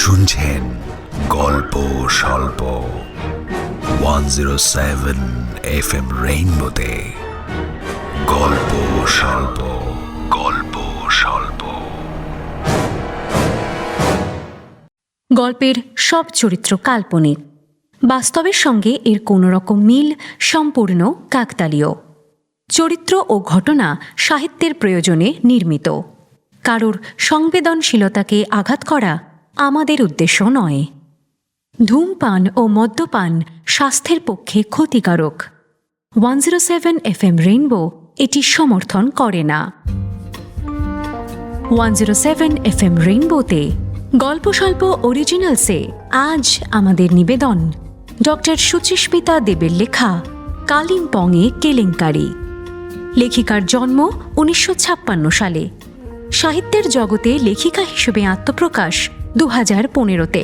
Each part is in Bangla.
শুনছেন গল্প স্বল্প 107 FM রেইনবোতে। গল্প স্বল্প, গল্প স্বল্প। গল্পের সব চরিত্র কাল্পনিক, বাস্তবের সঙ্গে এর কোনো রকম মিল সম্পূর্ণ কাকতালীয়। চরিত্র ও ঘটনা সাহিত্যের প্রয়োজনে নির্মিত। কারোর সংবেদনশীলতাকে আঘাত করা আমাদের উদ্দেশ্য নয়। ধূমপান ও মদ্যপান স্বাস্থ্যের পক্ষে ক্ষতিকারক। 107 FM রেইনবো এটি সমর্থন করে না। 107 FM রেইনবোতে গল্প স্বল্প অরিজিনালসে আজ আমাদের নিবেদন ডক্টর সুচিস্মিতা দেবের লেখা কালিম্পংয়ে কেলেঙ্কারি। লেখিকার জন্ম 1956 সালে। সাহিত্যের জগতে লেখিকা হিসেবে আত্মপ্রকাশ 2015-তে।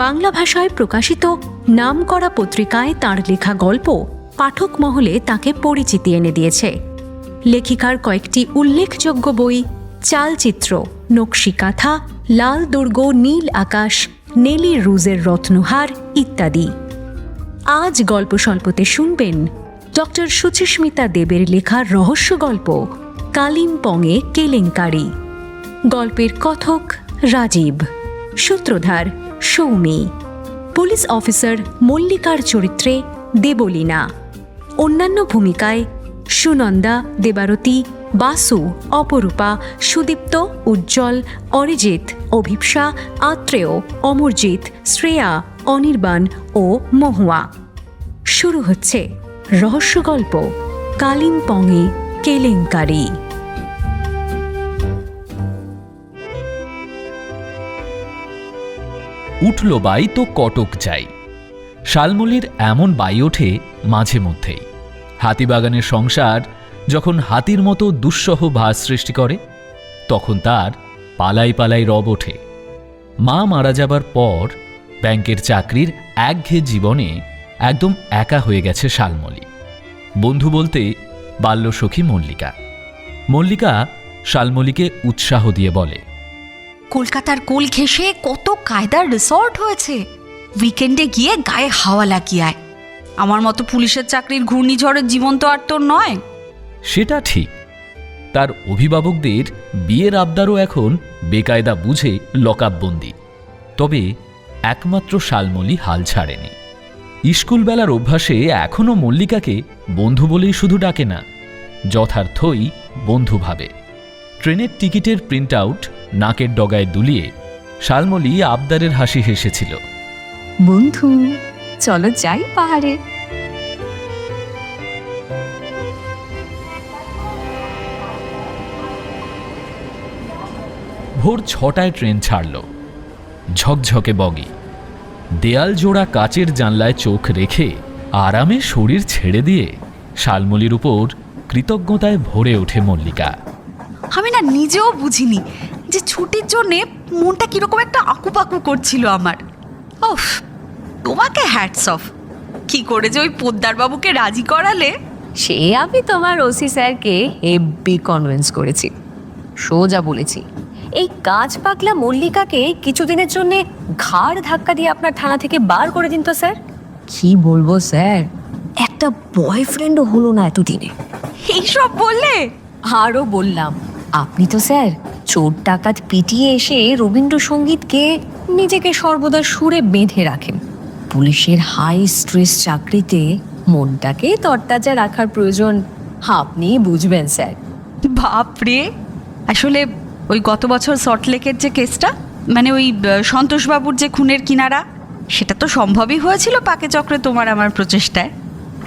বাংলা ভাষায় প্রকাশিত নামকরা পত্রিকায় তাঁর লেখা গল্প পাঠক মহলে তাঁকে পরিচিতি এনে দিয়েছে। লেখিকার কয়েকটি উল্লেখযোগ্য বই চালচিত্র, নকশিকাঁথা, লাল দুর্গ, নীল আকাশ, নেলি রুজের রত্নহার ইত্যাদি। আজ গল্প স্বল্পতে শুনবেন ডক্টর সুচিস্মিতা দেবের লেখা রহস্য গল্প কালিম্পংয়ে কেলেঙ্কারি। গল্পের কথক রাজীব, সূত্রধার সৌমি, পুলিশ অফিসার মল্লিকার চরিত্রে দেবলীনা, অন্যান্য ভূমিকায় সুনন্দা, দেবারতী, বাসু, অপরূপা, সুদীপ্ত, উজ্জ্বল, অরিজিৎ, অভিপ্সা, আত্রেয়, অমরজিৎ, শ্রেয়া, অনির্বাণ ও মহুয়া। শুরু হচ্ছে রহস্য গল্প কালিম্পংয়ে কেলেঙ্কারি। উঠল বাই তো কটক যাই। শালমলির এমন বাই ওঠে মাঝে মধ্যেই। হাতিবাগানের সংসার যখন হাতির মতো দুঃসহ ভাস সৃষ্টি করে, তখন তার পালাই পালাই রব ওঠে। মা মারা যাবার পর ব্যাংকের চাকরির একঘেয়ে জীবনে একদম একা হয়ে গেছে শালমলি। বন্ধু বলতে বাল্যসখী মল্লিকা। মল্লিকা শালমলিকে উৎসাহ দিয়ে বলে, কলকাতার কোল ঘেঁষে কত কায়দার রিসর্ট হয়েছে, উইকেন্ডে গিয়ে গায়ে হাওয়া লাগিয়ে আয়। আমার মতো পুলিশের চাকরির ঘূর্ণিঝড়ের জীবন তো আর তোর নয়। সেটা ঠিক। তার অভিভাবকদের বিয়ের আবদারও এখন বেকায়দা বুঝে লকআপবন্দি। তবে একমাত্র শালমলি হাল ছাড়েনি। স্কুলবেলার অভ্যাসে এখনও মল্লিকাকে বন্ধু বলেই শুধু ডাকে না, যথার্থই বন্ধু ভাবে। ট্রেনের টিকিটের প্রিন্ট আউট নাকের ডগায় দুলিয়ে শালমলি আবদারের হাসি হেসেছিল। বন্ধু, চলো যাই পাহাড়ে। ভোর 6টায় ট্রেন ছাড়ল। ঝকঝকে বগি, দেয়াল জোড়া কাচের জানলায় চোখ রেখে আরামে শরীর ছেড়ে দিয়ে শালমলির উপর কৃতজ্ঞতায় ভরে ওঠে মল্লিকা। আমি না নিজেও বুঝিনি যে ছুটির জন্যে মনটা কিরকম একটা আকুপাকু করছিল আমার। ওফ, তোমাকে হ্যাটস অফ। কি করে যে ওই পোদ্দার বাবুকে রাজি করালে। সে আমি তোমার ওসি স্যারকে হেব্বি কনভিন্স করেছি। সোজা বলেছি, এই কাজ পাগলা মল্লিকাকে কিছুদিনের জন্য ঘাড় ধাক্কা দিয়ে আপনার থানা থেকে বার করে দিন তো স্যার। কি বলবো স্যার, একটা বয়ফ্রেন্ডও হলো না এতদিনে। এইসব বললে? আরও বললাম, আপনি তো স্যার চোর ডাকাত পিটিয়ে এসে রবীন্দ্রসঙ্গীতকে নিজেকে সর্বদা সুরে বেঁধে রাখেন। পুলিশের হাই স্ট্রেস চাকরিতে মনটাকে তরতাজা রাখার প্রয়োজন আপনি বুঝবেন স্যার। বাপরে, আসলে ওই গত বছর সল্টলেকের যে কেসটা, মানে ওই সন্তোষবাবুর যে খুনের কিনারা, সেটা তো সম্ভবই হয়েছিল পাকে চক্রে তোমার আমার প্রচেষ্টায়।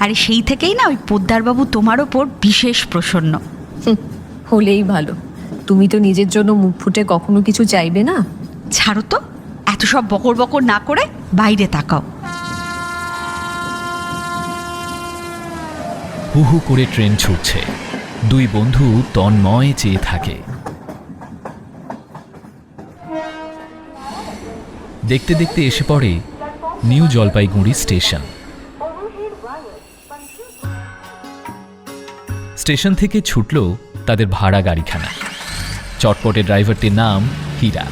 আরে সেই থেকেই না ওই পোদ্দারবাবু তোমার ওপর বিশেষ প্রসন্ন। হলেই ভালো। তুমি তো নিজের জন্য মুখ ফুটে কখনো কিছু চাইবে না। ছাড়ো তো, এত সব বকর বকর না করে বাইরে তাকাও। হু হু করে ট্রেন ছুটছে। দুই বন্ধু তন্ময় চেয়ে থাকে। দেখতে দেখতে এসে পড়ে নিউ জলপাইগুড়ি স্টেশন। স্টেশন থেকে ছুটল তাদের ভাড়া গাড়িখানা। চটপটে ড্রাইভারটির নাম হীরা।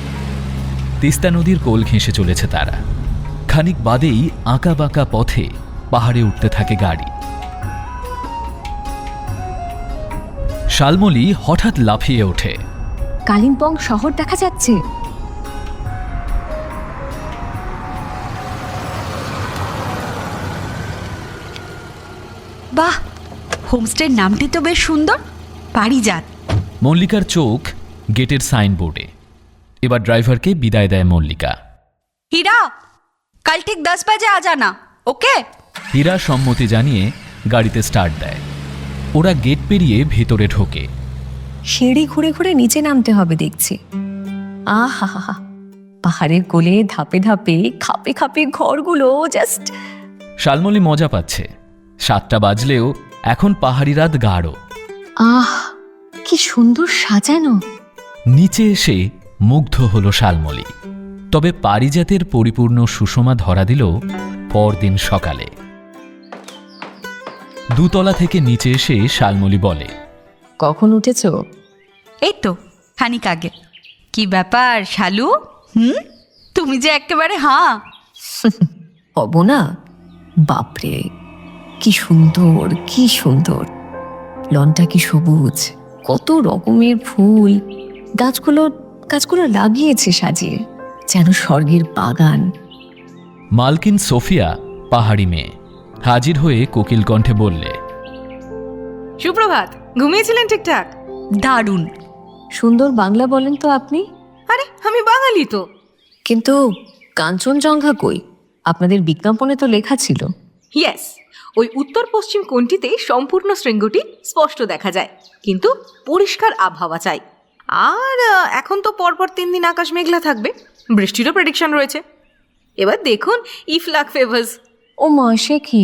তিস্তা নদীর কোল ঘেঁষে চলেছে তারা। খানিক বাদেই আঁকা বাঁকা পথে পাহাড়ে উঠতে থাকে গাড়ি। শালমলি হঠাৎ লাফিয়ে ওঠে। কালিম্পং শহর দেখা যাচ্ছে। বাহ, হোমস্টের নামটি তো বেশ সুন্দর, পারিজাত। মল্লিকার চোখ গেটের সাইনবোর্ডে। এবার ড্রাইভারকে বিদায় দেয় মল্লিকা। হীরা, কাল ঠিক 10 বাজে আ জানা, ওকে? হীরা সম্মতি জানিয়ে গাড়িতে স্টার্ট দেয়। ওরা গেট পেরিয়ে ভেতরে ঢোকে। সিঁড়ি ঘুরে ঘুরে নিচে নামতে হবে দেখছি। আহা হা হা, পাহাড়ের কোলে ধাপে ধাপে খাপে খাপে ঘরগুলো জাস্ট। শালমলি মজা পাচ্ছে। 7টা বাজলেও এখন পাহাড়ি রাত গাঢ়। আহ, কি সুন্দর সাজানো। নিচে এসে মুগ্ধ হলো শালমলি। তবে পারিজাতের পরিপূর্ণ সুষমা ধরা দিল পরদিন সকালে। 2 তলা থেকে নিচে এসে শালমলি বলে, কখন উঠেছো? এই তো খানিক আগে। কি ব্যাপার শালু? তুমি যে একেবারে হাঁ। হব না? বাপরে, কি সুন্দর, কি সুন্দর। লনটা কি সবুজ, কত রকমের ফুল। গাছগুলো লাগিয়েছে সাজিয়ে, যেন স্বর্গের বাগান। মালকিন সোফিয়া পাহাড়ি মেয়ে হাজির হয়ে কোকিল কণ্ঠে বললে, সুপ্রভাত, ঘুমিয়েছিলেন ঠিকঠাক? দারুণ। সুন্দর বাংলা বলেন তো আপনি? আরে আমি বাঙালি তো। কিন্তু কাঞ্চনজঙ্ঘা কই? আপনাদের বিজ্ঞাপনে তো লেখা ছিল। ইয়েস, ওই উত্তর পশ্চিম কোণটিতে সম্পূর্ণ শৃঙ্গটি স্পষ্ট দেখা যায়, কিন্তু পরিষ্কার আবহাওয়া চাই। আর এখন তো পরপর 3 দিন আকাশ মেঘলা থাকবে, বৃষ্টিরও প্রেডিকশন রয়েছে। এবার দেখুন ইফ লাক ফেভার্স। ও মা, সে কি?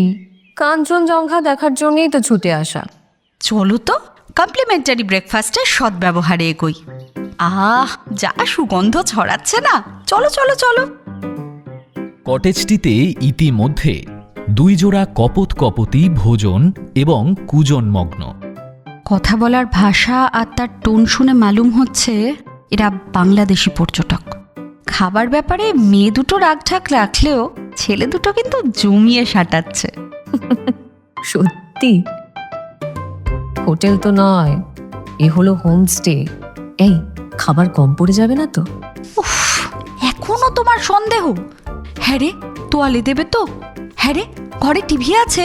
কাঞ্চনজঙ্ঘা দেখার জন্যই তো ছুটে আসা। চলো তো কমপ্লিমেন্টারি ব্রেকফাস্টের সদ্ব্যবহারে এগোই। আহ, যা সুগন্ধ ছড়াচ্ছে না! চলো চলো চলো। কটেজটিতে ইতিমধ্যে 2 জোড়া কপোত কপতি ভোজন এবং কুজন মগ্ন। কথা বলার ভাষা আর তার টোন শুনে মালুম হচ্ছে এরা বাংলাদেশি পর্যটক। খাবার ব্যাপারে মেয়ে দুটো রাগঢাক রাখলেও ছেলে দুটো কিন্তু জমিয়ে সাঁটাচ্ছে। সত্যি? হোটেল তো নয়, এ হলো হোমস্টে। এই, খাবার কম পড়ে যাবে না তো? উফ, এখনো তোমার সন্দেহ? হ্যাঁ রে, তোয়ালে দেবে তো? হ্যাঁ রে, ঘরে টিভি আছে?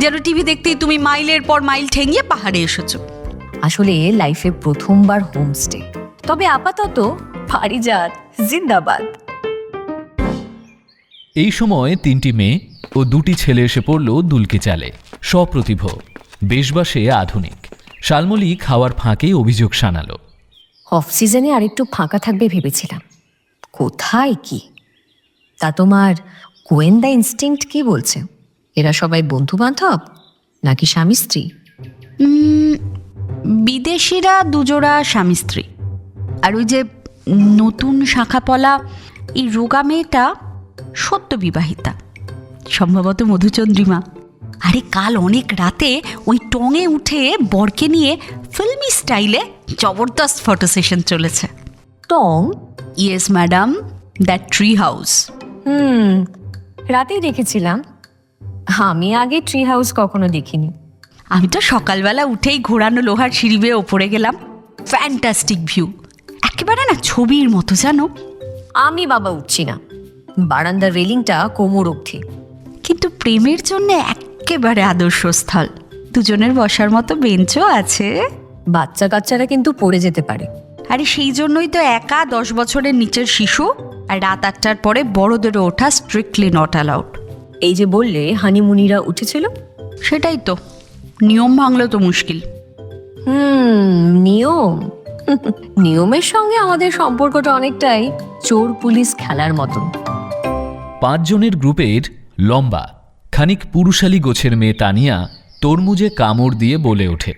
যেন টিভি দেখতেই তুমি মাইলের পর মাইল ঠেঙিয়ে পাহাড়ে এসেছো। আসলে লাইফে প্রথমবার হোমস্টে, তবে আপাতত পারিজাত জিন্দাবাদ। এই সময় 3টি মেয়ে ও 2টি ছেলে এসে পড়ল দুলকি চালে, সপ্রতিভ, বেশবাসে আধুনিক। শালমলি খাওয়ার ফাঁকেই অভিযোগ শানালো, অফ সিজনে আরেকটু ফাঁকা থাকবে ভেবেছিলাম, কোথায় কি। তা তোমার গোয়েন্দা ইনস্টিংক্ট কি বলছে? এরা সবাই বন্ধু বান্ধব নাকি স্বামী স্ত্রী? বিদেশিরা 2 জোড়া স্বামী স্ত্রী, আর ওই যে নতুন শাখাপলা এই রোগা মেয়েটা সদ্য বিবাহিতা, সম্ভবত মধুচন্দ্রিমা। আরে কাল অনেক রাতে ওই টঙে উঠে বরকে নিয়ে ফিল্মি স্টাইলে জবরদস্ত ফটো সেশন চলেছে। টং? Yes madam, that tree house. রাতেই দেখেছিলাম। আমি আগে ট্রি হাউস কখনো দেখিনি। আমি তো সকালবেলা উঠেই ঘোরানো লোহার সিঁড়ি বেয়ে ওপরে গেলাম। ফ্যান্টাস্টিক ভিউ, একেবারে না ছবির মতো জানো। আমি বাবা উঠছি না, বারান্দার রেলিংটা কোমর অবধি। কিন্তু প্রেমের জন্য একেবারে আদর্শ স্থল। দুজনের বসার মতো বেঞ্চও আছে। বাচ্চা কাচ্চারা কিন্তু পড়ে যেতে পারে। আরে সেই জন্যই তো একা 10 বছরের নিচের শিশু আর রাত 8টার পরে বড়দেরও ওঠা স্ট্রিক্টলি নট অ্যালাউড। এই যে বললে হানিমুনিরা উঠেছিল, সেটাই তো, নিয়ম ভাঙলে তো মুশকিল। নিয়ম। নিয়মের সঙ্গে আমাদের সম্পর্কটা অনেকটাই চোর পুলিশ খেলার মতন। 5 জনের গ্রুপের লম্বা খানিক পুরুষালী গোছের মেয়ে তানিয়া তরমুজে কামড় দিয়ে বলে ওঠে,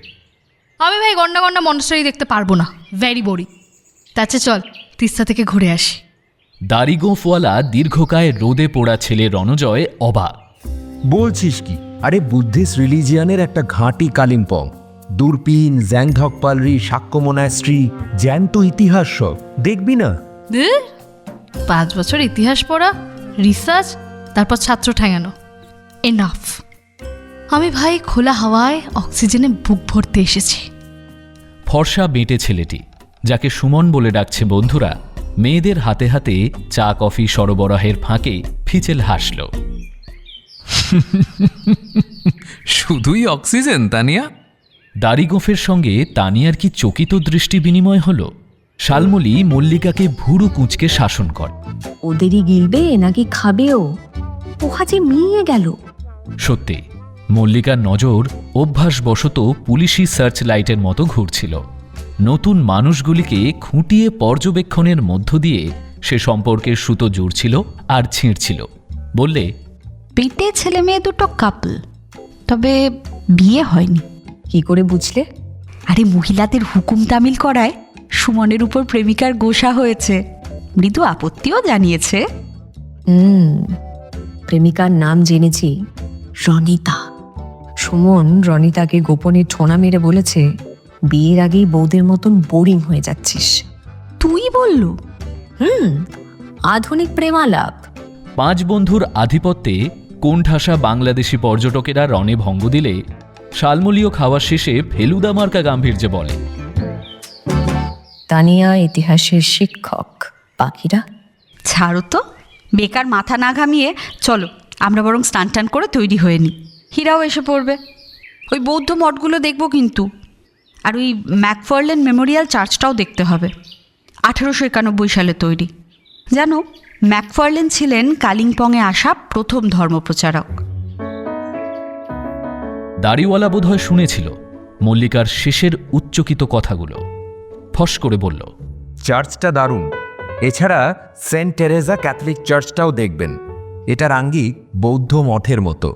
আমি ভাই গন্ডা গন্ডা মনস্টারি দেখতে পারবো না, ভেরি বোরিং। তাছে চল তিস্তা থেকে ঘুরে আসি। দাড়িগোঁফওয়ালা দীর্ঘকায় রোদে পোড়া ছেলে রণজয় অবাক। বলছিস কি? আরে বুদ্ধিস্ট রিলিজিয়ানের একটা ঘাঁটি কালিম্পং। দূরপিন, জ্যাংধকপালরি, সাক্ষ্য মোনাস্ট্রি, জ্যান্ত ইতিহাস সব দেখবি না? 5 বছর ইতিহাস পড়া, রিসার্চ, তারপর ছাত্র ঠেঙানো, এনাফ। আমি ভাই খোলা হাওয়ায় অক্সিজেনে বুক ভরতে এসেছি। ফর্সা বেঁটে ছেলেটি, যাকে সুমন বলে ডাকছে বন্ধুরা, মেয়েদের হাতে হাতে চা কফি সরবরাহের ফাঁকে ফিচেল হাসল। শুধুই অক্সিজেন, তানিয়া? দাড়ি গোঁফের সঙ্গে তানিয়ার কি চকিত দৃষ্টি বিনিময় হল। শালমলি মল্লিকাকে ভুরু কুঁচকে শাসন করে। ওদেরই গিলবে নাকি খাবেও? পোহা যে মিয়ে গেল। সত্যি মল্লিকার নজর অভ্যাসবশত পুলিশি সার্চ লাইটের মতো ঘুরছিল। নতুন মানুষগুলিকে খুঁটিয়ে পর্যবেক্ষণের মধ্য দিয়ে সে সম্পর্কের সুতো জুড়ছিল আর ছিঁড়ছিল। বললে, পেটে ছেলে মেয়ে দুটো কাপল, তবে বিয়ে হয়নি। কি করে বুঝলে? আরে মহিলাদের হুকুম তামিল করায় সুমনের উপর প্রেমিকার গোসা হয়েছে। মৃদু আপত্তিও জানিয়েছে। প্রেমিকার নাম জেনেছি, রনিতা। সুমন রনিতাকে গোপনে ঠোনা মেরে বলেছে, বিয়ের আগেই বৌদের মতন বোরিং হয়ে যাচ্ছিস। তুই বলল? আধুনিক প্রেমালাপ। 5 বন্ধুর আধিপত্যে কোণঠাসা বাংলাদেশি পর্যটকেরা রণে ভঙ্গ দিলে শালমলীয় খাওয়া শেষে ফেলুদা মার্কা গাম্ভীর্যে বলে, তানিয়া ইতিহাসের শিক্ষক, বাকিরা ছাড়ো তো, বেকার মাথা না ঘামিয়ে চলো আমরা বরং স্নান টান করে তৈরি হয়ে নিই। হীরাও এসে পড়বে। ওই বৌদ্ধ মঠগুলো দেখবো কিন্তু, আর ওই ম্যাকফার্লেন মেমোরিয়াল চার্চটাও দেখতে হবে। 1891 সালে তৈরি। জানো, ম্যাকফার্লেন ছিলেন কালিম্পংয়ে আসা প্রথম ধর্মপ্রচারক। দাড়িওয়ালা বোধহয় শুনেছিল মল্লিকার শেষের উচ্চকিত কথাগুলো। ফস করে বলল, চার্চটা দারুণ। এছাড়া সেন্ট টেরেজা ক্যাথলিক চার্চটাও দেখবেন। এটার আঙ্গিক বৌদ্ধ মঠের মতো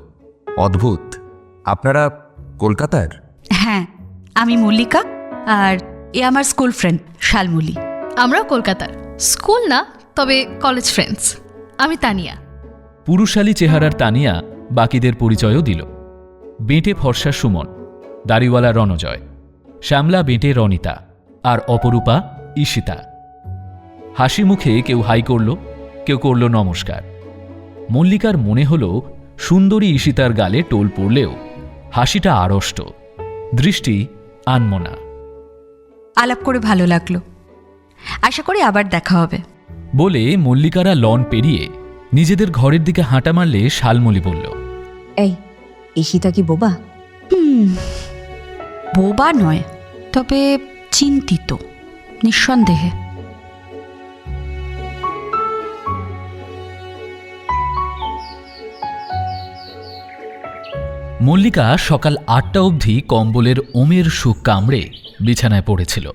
অদ্ভুত। আপনারা কলকাতার? হ্যাঁ, আমি মল্লিকা, আর এ আমার স্কুল ফ্রেন্ড শালমলি। আমরাও কলকাতার, স্কুল না তবে কলেজ ফ্রেন্ডস। আমি তানিয়া। পুরুষালী চেহারার তানিয়া বাকিদের পরিচয়ও দিল। বেঁটে ফর্সা সুমন, দাড়িওয়ালা রণজয়, শ্যামলা বেঁটে রনিতা, আর অপরূপা ঈশিতা। হাসি মুখে কেউ হাই করল, কেউ করল নমস্কার। মল্লিকার মনে হল সুন্দরী ঈশিতার গালে টোল পড়লেও হাসিটা আড়ষ্ট, দৃষ্টি আনমনা। আলাপ করে ভালো লাগলো, আশা করি আবার দেখা হবে। বলে মল্লিকারা লন পেরিয়ে নিজেদের ঘরের দিকে হাঁটা মারলে শালমলি বলল, এই ঈশিতা কি বোবা? বোবা নয়, তবে চিন্তিত নিঃসন্দেহে। মল্লিকা সকাল 8টা অবধি কম্বলের ওমের সুখ কামড়ে বিছানায় পড়েছিল।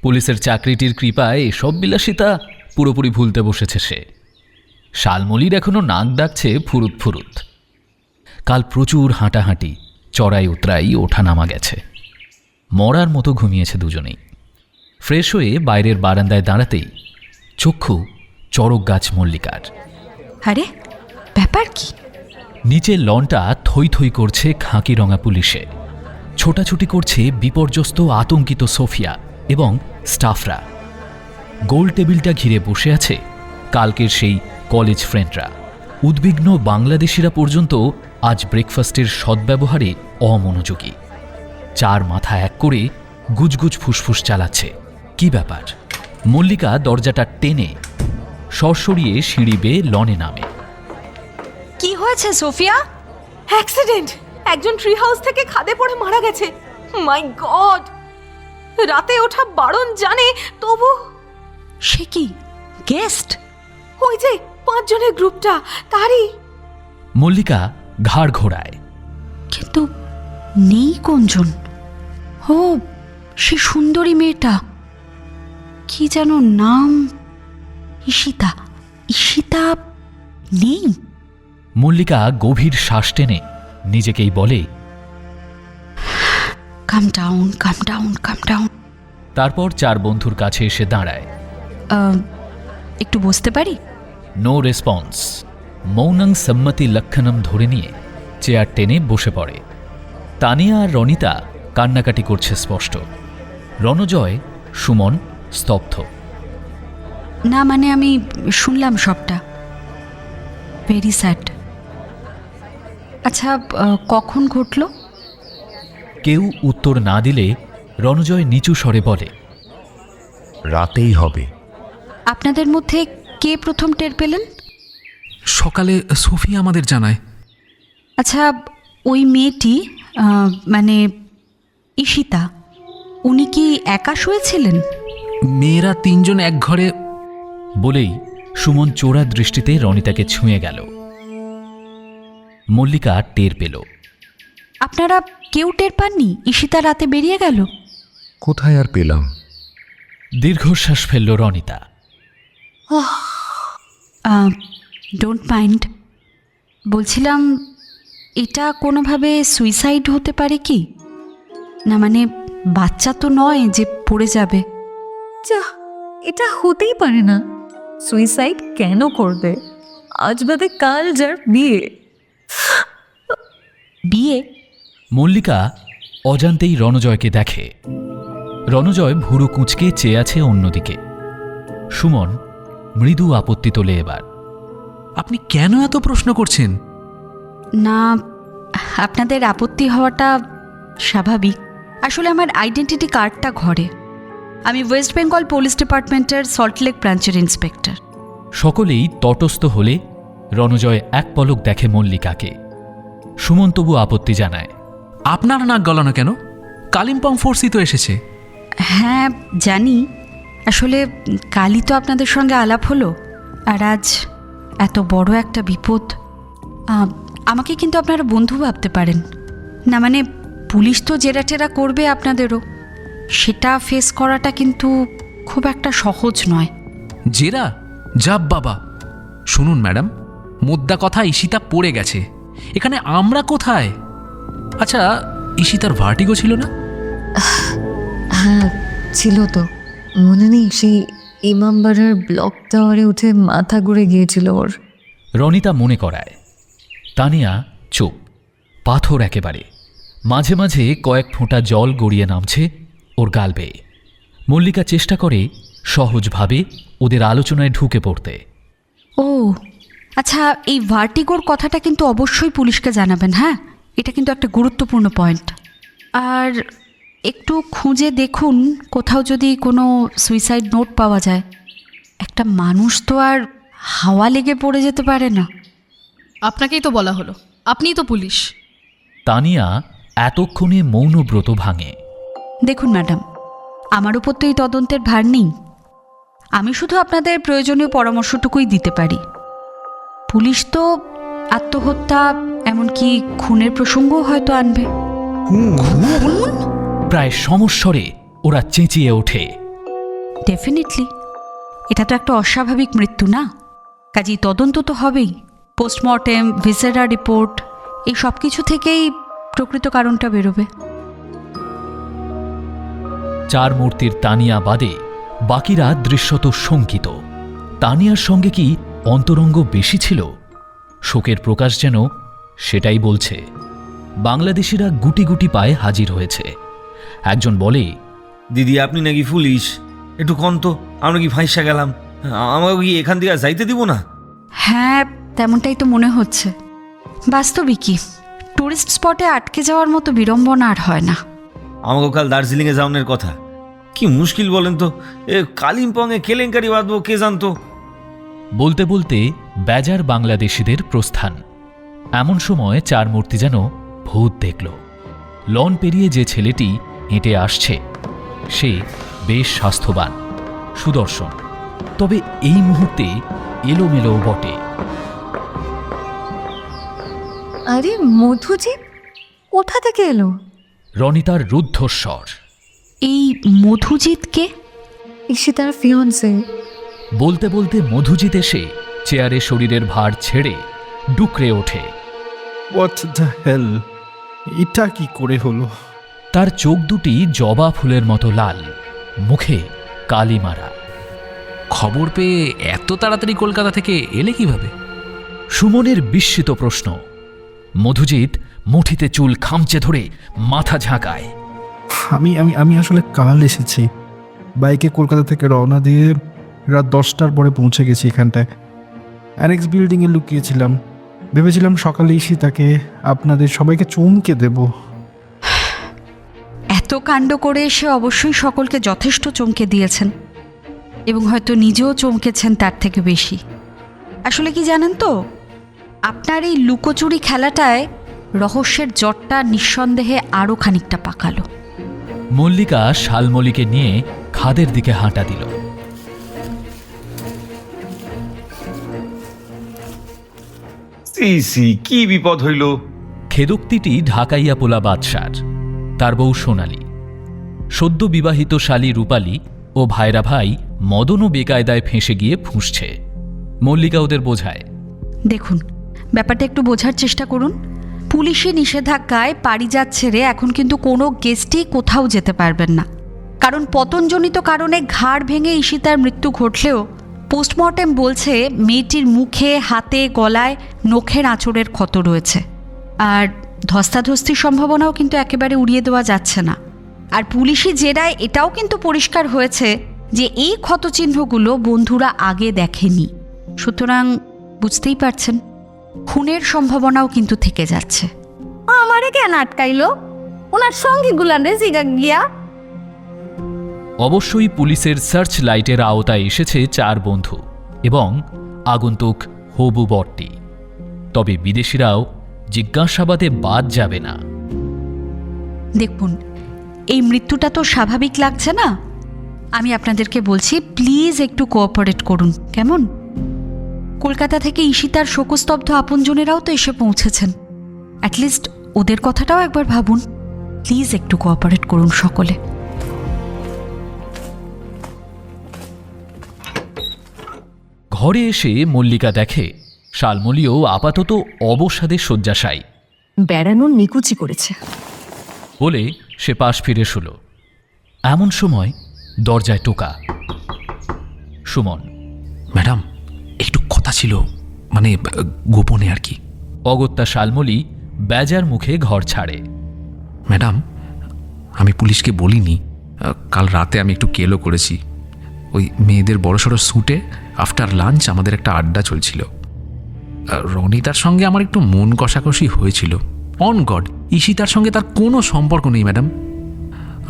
পুলিশের চাকরিটির কৃপায় এসব বিলাসিতা পুরোপুরি ভুলতে বসেছে সে। শালমলির এখনো নাক ডাকছে ফুরুত ফুরুত। কাল প্রচুর হাঁটাহাঁটি, চড়াই উতরাই, ওঠা নামা গেছে। মরার মতো ঘুমিয়েছে দুজনেই। ফ্রেশ হয়ে বাইরের বারান্দায় দাঁড়াতেই চক্ষু চড়ক গাছ মল্লিকার। আরে ব্যাপার কি? নিচের লনটা থই থই করছে খাঁকি রঙা পুলিশে। ছোটাছুটি করছে বিপর্যস্ত আতঙ্কিত সোফিয়া এবং স্টাফরা। গোল টেবিলটা ঘিরে বসে আছে কালকের সেই কলেজ ফ্রেন্ডরা। উদ্বিগ্ন বাংলাদেশিরা পর্যন্ত আজ ব্রেকফাস্টের সদ্ব্যবহারে অমনোযোগী। চার মাথা এক করে গুজগুজ ফুসফুস চালাচ্ছে। কি ব্যাপার? মল্লিকা দরজাটা টেনে সরসরিয়ে সিঁড়ি বেয়ে লনে নামে। কি হয়েছে সোফিয়া? অ্যাক্সিডেন্ট! একজন ট্রি হাউস থেকে খাদে পড়ে মারা গেছে। মাই গড! রাতে ওঠা বারণ জানে, তবু। সে কি গেস্ট? ওই যে 5 জনের গ্রুপটা, তারই। মল্লিকা ঘাড় ঘোরায়। কিন্তু নেই কোনজন? ও, সে সুন্দরী মেয়েটা, কি যেন নাম? ঈশিতা। ঈশিতা নেই। মল্লিকা গভীর শ্বাস টেনে নিজেকেই বলে, কাম ডাউন, কাম ডাউন, কাম ডাউন। তারপর 4 বন্ধুর কাছে এসে দাঁড়ায়। একটু বসতে পারি? No response. মৌনং সম্মতি লক্ষণম ধরে নিয়ে চেয়ার টেনে বসে পড়ে। তানিয়া আর রনিতা কান্নাকাটি করছে স্পষ্ট। রণজয়, সুমন স্তব্ধ। না মানে আমি শুনলাম সবটা, ভেরি স্যাড। আচ্ছা, কখন ঘটলো? কেউ উত্তর না দিলে রণজয় নিচু স্বরে বলে, রাতেই হবে। আপনাদের মধ্যে কে প্রথম টের পেলেন? সকালে সোফি আমাদের জানায়। আচ্ছা, ওই মেয়েটি মানে ঈশিতা, উনি কি একা শুয়েছিলেন? মেয়েরা 3 জন এক ঘরে। বলেই সুমন চোরা দৃষ্টিতে রনিতাকে ছুঁয়ে গেল। মল্লিকা টের পেল। আপনারা কেউ টের পাননি ঈশিতা রাতে বেরিয়ে গেল? কোথায় আর পেলাম? দীর্ঘশ্বাস ফেলল রনিতা। ডোন্ট মাইন্ড, বলছিলাম এটা কোনোভাবে সুইসাইড হতে পারে কি? না মানে বাচ্চা তো নয় যে পড়ে যাবে। যা, এটা হতেই পারে না। সুইসাইড কেন করবে? আজ বাদে কাল যার বিয়ে। বিয়ে? মল্লিকা অজান্তেই রণজয়কে দেখে। রণজয় ভুরু কুঁচকে চেয়ে আছে অন্যদিকে। সুমন মৃদু আপত্তি তোলে এবার। আপনি কেন এত প্রশ্ন করছেন? না, আপনাদের আপত্তি হওয়াটা স্বাভাবিক। আসলে আমার আইডেন্টিটি কার্ডটা ঘরে। আমি ওয়েস্ট বেঙ্গল পুলিশ ডিপার্টমেন্টের সল্টলেক ব্রাঞ্চের ইন্সপেক্টর। সকলেই তটস্থ হলে রণজয় এক পলক দেখে মল্লিকাকে। সুমন তবু আপত্তি জানায়। আপনার নাক গলানো কেন? কালিম্পং ফোর্সই তো এসেছে। হ্যাঁ জানি, আসলে কালই তো আপনাদের সঙ্গে আলাপ হলো, আর আজ এত বড় একটা বিপদ। আমাকে কিন্তু আপনারা বন্ধু ভাবতে পারেন না, মানে পুলিশ তো জেরাটেরা করবে আপনাদেরও, সেটা ফেস করাটা কিন্তু খুব একটা সহজ নয়। জেরা? যাব বাবা। শুনুন ম্যাডাম, মোদ্দা কথা ঈশিতা পড়ে গেছে, এখানে আমরা কোথায়? আচ্ছা, ঈশিতার ভার্টিগো ছিল না? হ্যাঁ ছিল তো, মনে নেই? সেই ইমামবাড়ার ব্লক টাওয়ারে উঠে মাথা ঘুরে গিয়েছিল ওর। রনিতা মনে করায়। তানিয়া চুপ, পাথর একেবারে। মাঝে মাঝে কয়েক ফোঁটা জল গড়িয়ে নামছে ওর গাল বেয়ে। মল্লিকা চেষ্টা করে সহজভাবে ওদের আলোচনায় ঢুকে পড়তে। ও আচ্ছা, এই ভার্টিগোর কথাটা কিন্তু অবশ্যই পুলিশকে জানাবেন। হ্যাঁ, এটা কিন্তু একটা গুরুত্বপূর্ণ পয়েন্ট। আর একটু খুঁজে দেখুন কোথাও যদি কোনো সুইসাইড নোট পাওয়া যায়। একটা মানুষ তো আর হাওয়া লেগে পড়ে যেতে পারে না। আপনাকেই তো বলা হলো, আপনিই তো পুলিশ। তানিয়া এতক্ষণে মৌনব্রত ভাঙে। দেখুন ম্যাডাম, আমার উপর তো এই তদন্তের ভার নেই। আমি শুধু আপনাদের প্রয়োজনীয় পরামর্শটুকুই দিতে পারি। পুলিশ তো আত্মহত্যা এমনকি খুনের প্রসঙ্গও হয়তো আনবে। প্রায় সমস্বরে ওরা চেঁচিয়ে ওঠে। ডেফিনেটলি, এটা তো একটা অস্বাভাবিক মৃত্যু না, কাজেই তদন্ত তো হবেই। পোস্টমর্টেম, ভিসেরা রিপোর্ট, এই সব কিছু থেকেই প্রকৃত কারণটা বেরোবে। চার মূর্তির তানিয়া বাদে বাকিরা দৃশ্যত শঙ্কিত। তানিয়ার সঙ্গে কি অন্তরঙ্গ বেশি ছিল? শোকের প্রকাশ যেন সেটাই বলছে। বাংলাদেশিরা গুটি গুটি পায়ে হাজির হয়েছে। একজন বলে, দিদি আপনি নাকি পুলিশ, একটু কন তো, আমরা কি ফাঁসা গেলাম? আমাকে কি এখান থেকে আর যাইতে দিব না? হ্যাঁ, তেমনটাই তো মনে হচ্ছে। বাস্তবিকই টুরিস্ট স্পটে আটকে যাওয়ার মতো বিড়ম্বনা আর হয় না। আমাকে কাল দার্জিলিংয়ে যাওয়ানোর কথা, কি মুশকিল বলেন তো। এ কালিম্পংয়ে কেলেঙ্কারি বাঁধবো কে জানতো। বলতে বলতে বেজার বাংলাদেশিদের প্রস্থান। এমন সময় চার মূর্তি যেন ভূত দেখল। লন পেরিয়ে যে ছেলেটি হেঁটে আসছে সে বেশ স্বাস্থ্যবান, সুদর্শন, তবে এই মুহূর্তে এলোমেলো বটে। আরে মধুজিৎ কোথা থেকে এলো? রনিতার রুদ্ধস্বর। এই মধুজিৎকে? ঈশিতার ফিয়ন্সে। বলতে বলতে মধুজিৎ এসে চেয়ারে শরীরের ভার ছেড়ে ডুকরে ওঠে। হোয়াট দ্য হেল, এটা কি করে হলো? তার চোখ দুটি জবা ফুলের মতো লাল, মুখে কালি মারা। খবর পেয়ে এত তাড়াতাড়ি কলকাতা থেকে এলে কিভাবে? সুমনের বিস্মিত প্রশ্ন। মধুজিৎ মুঠিতে চুল খামচে ধরে মাথা ঝাঁকায়। আমি আমি আমি আসলে কাল এসেছি, বাইকে কলকাতা থেকে রওনা দিয়ে রাত 10টার পরে পৌঁছে গেছি এখানটায়। অ্যানেক্স বিল্ডিংয়ে লুকিয়েছিলাম, ভেবেছিলাম সকালে ঈশিতাকে আপনাদের সবাইকে চমকে দেব। এত কাণ্ড করে এসে অবশ্যই সকলকে যথেষ্ট চমকে দিয়েছেন, এবং হয়তো নিজেও চমকেছেন তার থেকে বেশি। আসলে কি জানেন তো, আপনার এই লুকোচুরি খেলাটায় রহস্যের জটটা নিঃসন্দেহে আরও খানিকটা পাকালো। মল্লিকা শালমলিকে নিয়ে খাদের দিকে হাঁটা দিল। কি বিপদ হইল? খেদোক্তিটি ঢাকাইয়া পোলা বাদশার, তার বউ সোনালি, সদ্য বিবাহিত শালী রূপালী ও ভাইরা ভাই মদনও বেকায়দায় ফেঁসে গিয়ে ফুঁসছে। মল্লিকা ওদের বোঝায়, দেখুন, ব্যাপারটা একটু বোঝার চেষ্টা করুন। পুলিশি নিষেধাজ্ঞায় পারিজাত ছেড়ে এখন কিন্তু কোনো গেস্টই কোথাও যেতে পারবেন না, কারণ পতনজনিত কারণে ঘাড় ভেঙে ঈশিতার মৃত্যু ঘটলেও পোস্টমর্টেম বলছে মেয়েটির মুখে, হাতে, গলায় নখের আঁচড়ের ক্ষত রয়েছে। আর ধস্তাধস্তির সম্ভাবনাও কিন্তু একেবারে উড়িয়ে দেওয়া যাচ্ছে না। আর পুলিশি জেরায় এটাও কিন্তু পরিষ্কার হয়েছে যে এই ক্ষতচিহ্নগুলো বন্ধুরা আগে দেখেনি। সুতরাং বুঝতেই পারছেন, খুনের সম্ভাবনাও কিন্তু থেকে যাচ্ছে। আমারে কেন আটকাইলো? ওনার সঙ্গী গুলানে জিগা গিয়া। অবশ্যই পুলিশের সার্চ লাইটের আওতায় এসেছে 4 বন্ধু এবং আগন্তুক হবু বরটি। তবে বিদেশিরাও জিজ্ঞাসাবাদে বাদ যাবে না। দেখুন, এই মৃত্যুটা তো স্বাভাবিক লাগছে না। আমি আপনাদেরকে বলছি, প্লিজ একটু কোঅপারেট করুন, কেমন? কলকাতা থেকে ঈশিতার শোকস্তব্ধ আপনজনেরাও তো এসে পৌঁছেছেন। অ্যাটলিস্ট ওদের কথাটাও একবার ভাবুন। প্লিজ একটু কোঅপারেট করুন সকলে। ঘরে এসে মল্লিকা দেখে শালমলিও আপাতত অবসাদে শয্যাশায়ী। বেড়ানোর নিকুচি করেছে বলে সে পাশ ফিরে শুল। এমন সময় দরজায় টোকা। সুমন। ম্যাডাম, একটু কথা ছিল, মানে গোপনে আর কি। অগত্যা শালমলি বেজার মুখে ঘর ছাড়ে। ম্যাডাম, আমি পুলিশকে বলিনি, কাল রাতে আমি একটু কেলো করেছি। ওই মেয়েদের বড়সড় স্যুটে আফটার লাঞ্চ আমাদের একটা আড্ডা চলছিল। রনিতার সঙ্গে আমার একটু মন কষাকষি হয়েছিল। অন গড, ঈশিতার সঙ্গে তার কোনো সম্পর্ক নেই ম্যাডাম।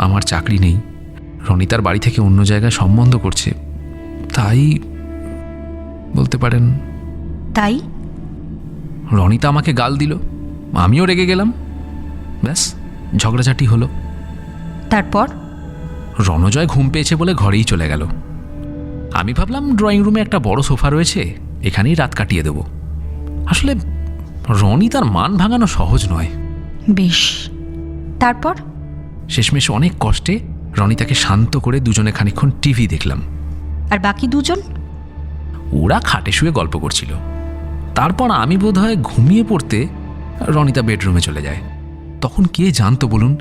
আমার চাকরি নেই, রনিতার বাড়ি থেকে অন্য জায়গায় সম্বন্ধ করছে, তাই বলতে পারেন। তাই রনিতা আমাকে গাল দিল, আমিও রেগে গেলাম, ব্যাস ঝগড়াঝাটি হলো। তারপর রণজয় ঘুম পেয়েছে বলে ঘরেই চলে গেল। আমি ভাবলাম ড্রয়িং রুমে একটা বড় সোফা রয়েছে, এখানেই রাত কাটিয়ে দেব। আসলে রনিতার মান ভাঙানো সহজ নয়। বেশ, তারপর? শেষমেশ অনেক কষ্টে রনিতাকে শান্ত করে দুজনে খানিকক্ষণ টিভি দেখলাম। আর বাকি দুজন? ওরা খাটে শুয়ে গল্প করছিল। তারপর আমি বোধহয় ঘুমিয়ে পড়তে রনিতা বেডরুমে চলে যায়। তখন কে জানতো বলুন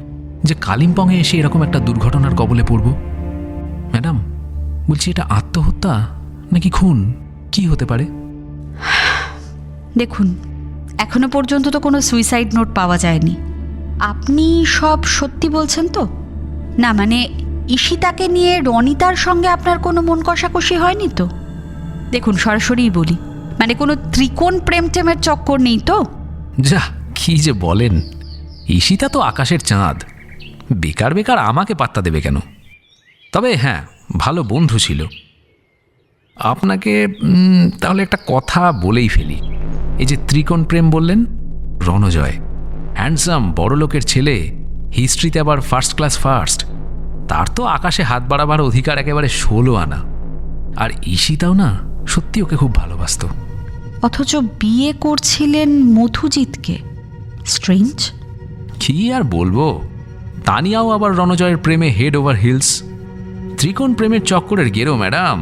যে কালিম্পংয়ে এসে এরকম একটা দুর্ঘটনার কবলে পড়ব। ম্যাডাম, বলছি, এটা আত্মহত্যা নাকি খুন? কি হতে পারে? দেখুন, এখনো পর্যন্ত তো কোনো সুইসাইড নোট পাওয়া যায়নি। আপনি সব সত্যি বলছেন তো? না, মানে ঈশিতাকে নিয়ে রনিতার সঙ্গে আপনার কোনো মন কষাকষি হয়নি তো? দেখুন, সরাসরিই বলি, মানে কোনো ত্রিকোণ প্রেম টেমের চক্কর নেই তো? যা কি যে বলেন, ঈশিতা তো আকাশের চাঁদ, বেকার বেকার আমাকে পাত্তা দেবে কেন? তবে হ্যাঁ, ভালো বন্ধু ছিল। আপনাকে তাহলে একটা কথা বলেই ফেলি। এই যে ত্রিকোণ প্রেম বললেন, রণজয় হ্যান্ডসাম বড়লোকের ছেলে, হিস্ট্রিতে আবার ফার্স্ট ক্লাস ফার্স্ট, তার তো আকাশে হাত বাড়াবার অধিকার একেবারে 16 আনা। আর ঈশিতাও না সত্যি ওকে খুব ভালোবাসত। অথচ বিয়ে করছিলেন মধুজিৎকে। স্ট্রেঞ্জ। কি আর বলবো, তানিয়াও আবার রণজয়ের প্রেমে হেড ওভার হিলস। ত্রিকোণ প্রেমের চক্করের গেরো ম্যাডাম।